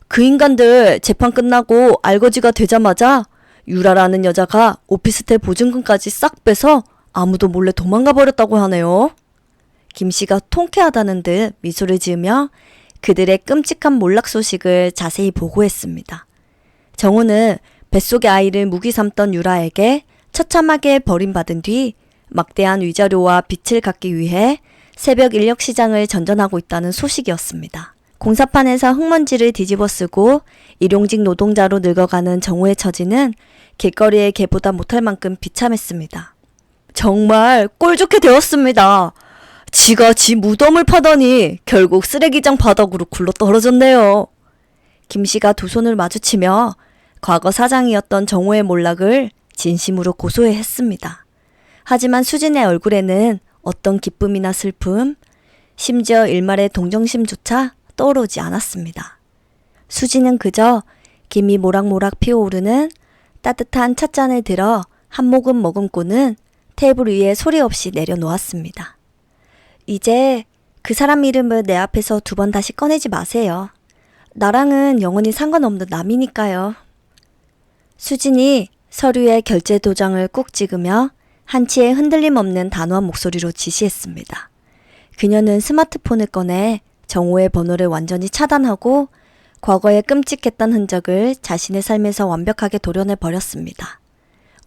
그 인간들 재판 끝나고 알거지가 되자마자 유라라는 여자가 오피스텔 보증금까지 싹 빼서 아무도 몰래 도망가 버렸다고 하네요. 김 씨가 통쾌하다는 듯 미소를 지으며 그들의 끔찍한 몰락 소식을 자세히 보고했습니다. 정호는 뱃속의 아이를 무기 삼던 유라에게 처참하게 버림받은 뒤 막대한 위자료와 빚을 갚기 위해 새벽 인력 시장을 전전하고 있다는 소식이었습니다. 공사판에서 흙먼지를 뒤집어 쓰고 일용직 노동자로 늙어가는 정호의 처지는 길거리의 개보다 못할 만큼 비참했습니다. 정말 꼴 좋게 되었습니다. 지가 지 무덤을 파더니 결국 쓰레기장 바닥으로 굴러 떨어졌네요. 김 씨가 두 손을 마주치며 과거 사장이었던 정호의 몰락을 진심으로 고소했습니다. 하지만 수진의 얼굴에는 어떤 기쁨이나 슬픔, 심지어 일말의 동정심조차 떠오르지 않았습니다. 수진은 그저 김이 모락모락 피어오르는 따뜻한 찻잔을 들어 한 모금 머금고는 테이블 위에 소리 없이 내려놓았습니다. 이제 그 사람 이름을 내 앞에서 두 번 다시 꺼내지 마세요. 나랑은 영원히 상관없는 남이니까요. 수진이 서류에 결제 도장을 꾹 찍으며 한치의 흔들림 없는 단호한 목소리로 지시했습니다. 그녀는 스마트폰을 꺼내 정호의 번호를 완전히 차단하고 과거의 끔찍했던 흔적을 자신의 삶에서 완벽하게 도려내 버렸습니다.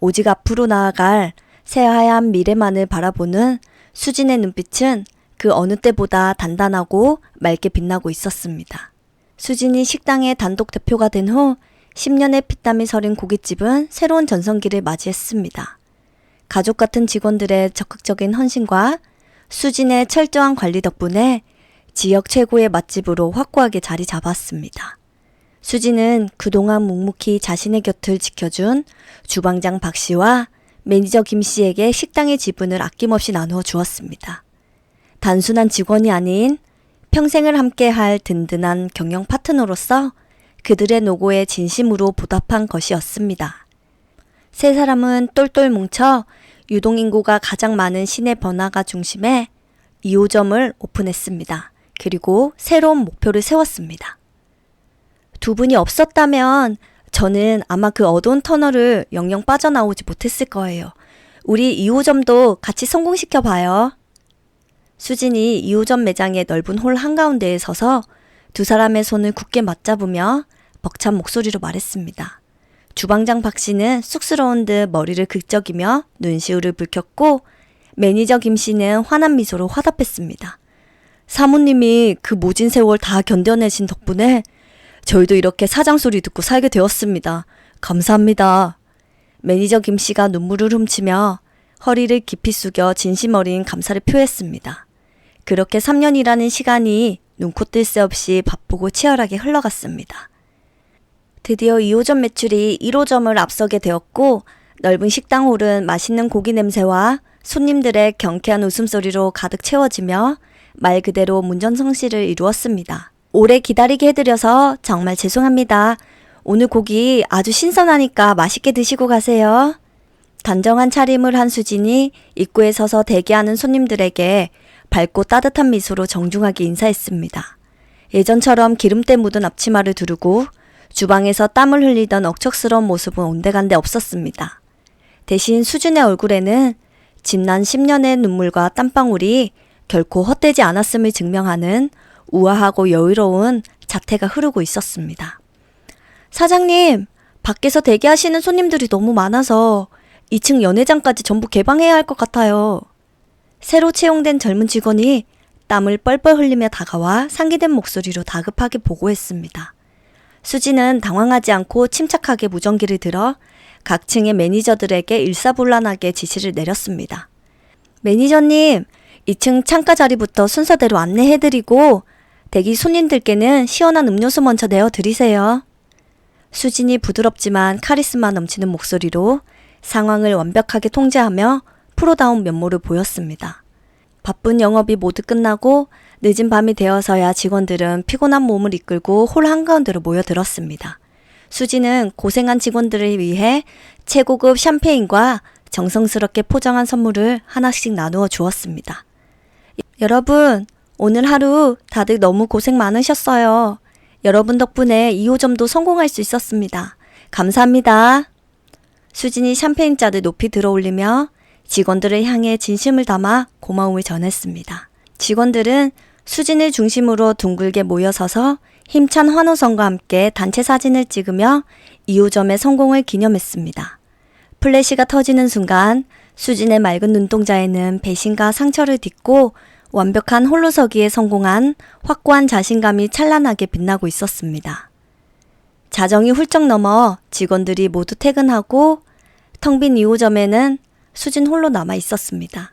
오직 앞으로 나아갈 새하얀 미래만을 바라보는 수진의 눈빛은 그 어느 때보다 단단하고 맑게 빛나고 있었습니다. 수진이 식당의 단독 대표가 된 후 10년의 피땀이 서린 고깃집은 새로운 전성기를 맞이했습니다. 가족 같은 직원들의 적극적인 헌신과 수진의 철저한 관리 덕분에 지역 최고의 맛집으로 확고하게 자리 잡았습니다. 수진은 그동안 묵묵히 자신의 곁을 지켜준 주방장 박 씨와 매니저 김 씨에게 식당의 지분을 아낌없이 나누어 주었습니다. 단순한 직원이 아닌 평생을 함께할 든든한 경영 파트너로서 그들의 노고에 진심으로 보답한 것이었습니다. 세 사람은 똘똘 뭉쳐 유동인구가 가장 많은 시내 번화가 중심에 2호점을 오픈했습니다. 그리고 새로운 목표를 세웠습니다. 두 분이 없었다면 저는 아마 그 어두운 터널을 영영 빠져나오지 못했을 거예요. 우리 2호점도 같이 성공시켜봐요. 수진이 2호점 매장의 넓은 홀 한가운데에 서서 두 사람의 손을 굳게 맞잡으며 벅찬 목소리로 말했습니다. 주방장 박 씨는 쑥스러운 듯 머리를 긁적이며 눈시울을 붉혔고 매니저 김 씨는 환한 미소로 화답했습니다. 사모님이 그 모진 세월 다 견뎌내신 덕분에 저희도 이렇게 사장 소리 듣고 살게 되었습니다. 감사합니다. 매니저 김 씨가 눈물을 훔치며 허리를 깊이 숙여 진심 어린 감사를 표했습니다. 그렇게 3년이라는 시간이 눈코 뜰 새 없이 바쁘고 치열하게 흘러갔습니다. 드디어 2호점 매출이 1호점을 앞서게 되었고 넓은 식당홀은 맛있는 고기 냄새와 손님들의 경쾌한 웃음소리로 가득 채워지며 말 그대로 문전성시를 이루었습니다. 오래 기다리게 해드려서 정말 죄송합니다. 오늘 고기 아주 신선하니까 맛있게 드시고 가세요. 단정한 차림을 한 수진이 입구에 서서 대기하는 손님들에게 밝고 따뜻한 미소로 정중하게 인사했습니다. 예전처럼 기름때 묻은 앞치마를 두르고 주방에서 땀을 흘리던 억척스러운 모습은 온데간데 없었습니다. 대신 수진의 얼굴에는 집난 10년의 눈물과 땀방울이 결코 헛되지 않았음을 증명하는 우아하고 여유로운 자태가 흐르고 있었습니다. 사장님, 밖에서 대기하시는 손님들이 너무 많아서 2층 연회장까지 전부 개방해야 할 것 같아요. 새로 채용된 젊은 직원이 땀을 뻘뻘 흘리며 다가와 상기된 목소리로 다급하게 보고했습니다. 수지는 당황하지 않고 침착하게 무전기를 들어 각 층의 매니저들에게 일사불란하게 지시를 내렸습니다. 매니저님, 2층 창가 자리부터 순서대로 안내해드리고 대기 손님들께는 시원한 음료수 먼저 내어드리세요. 수진이 부드럽지만 카리스마 넘치는 목소리로 상황을 완벽하게 통제하며 프로다운 면모를 보였습니다. 바쁜 영업이 모두 끝나고 늦은 밤이 되어서야 직원들은 피곤한 몸을 이끌고 홀 한가운데로 모여들었습니다. 수지는 고생한 직원들을 위해 최고급 샴페인과 정성스럽게 포장한 선물을 하나씩 나누어 주었습니다. 여러분, 오늘 하루 다들 너무 고생 많으셨어요. 여러분 덕분에 2호점도 성공할 수 있었습니다. 감사합니다. 수진이 샴페인잔을 높이 들어올리며 직원들을 향해 진심을 담아 고마움을 전했습니다. 직원들은 수진을 중심으로 둥글게 모여서서 힘찬 환호성과 함께 단체 사진을 찍으며 2호점의 성공을 기념했습니다. 플래시가 터지는 순간 수진의 맑은 눈동자에는 배신과 상처를 딛고 완벽한 홀로서기에 성공한 확고한 자신감이 찬란하게 빛나고 있었습니다. 자정이 훌쩍 넘어 직원들이 모두 퇴근하고 텅 빈 2호점에는 수진 홀로 남아 있었습니다.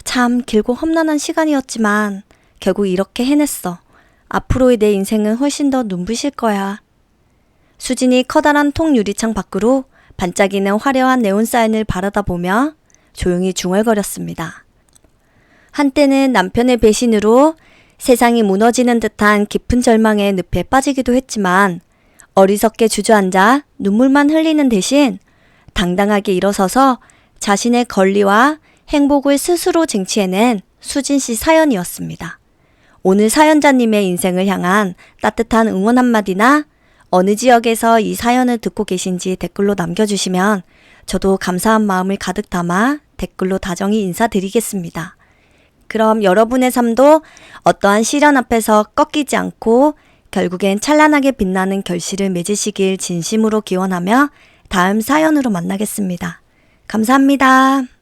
참 길고 험난한 시간이었지만 결국 이렇게 해냈어. 앞으로의 내 인생은 훨씬 더 눈부실 거야. 수진이 커다란 통 유리창 밖으로 반짝이는 화려한 네온사인을 바라다 보며 조용히 중얼거렸습니다. 한때는 남편의 배신으로 세상이 무너지는 듯한 깊은 절망의 늪에 빠지기도 했지만 어리석게 주저앉아 눈물만 흘리는 대신 당당하게 일어서서 자신의 권리와 행복을 스스로 쟁취해낸 수진 씨 사연이었습니다. 오늘 사연자님의 인생을 향한 따뜻한 응원 한마디나 어느 지역에서 이 사연을 듣고 계신지 댓글로 남겨주시면 저도 감사한 마음을 가득 담아 댓글로 다정히 인사드리겠습니다. 그럼 여러분의 삶도 어떠한 시련 앞에서 꺾이지 않고 결국엔 찬란하게 빛나는 결실을 맺으시길 진심으로 기원하며 다음 사연으로 만나겠습니다. 감사합니다.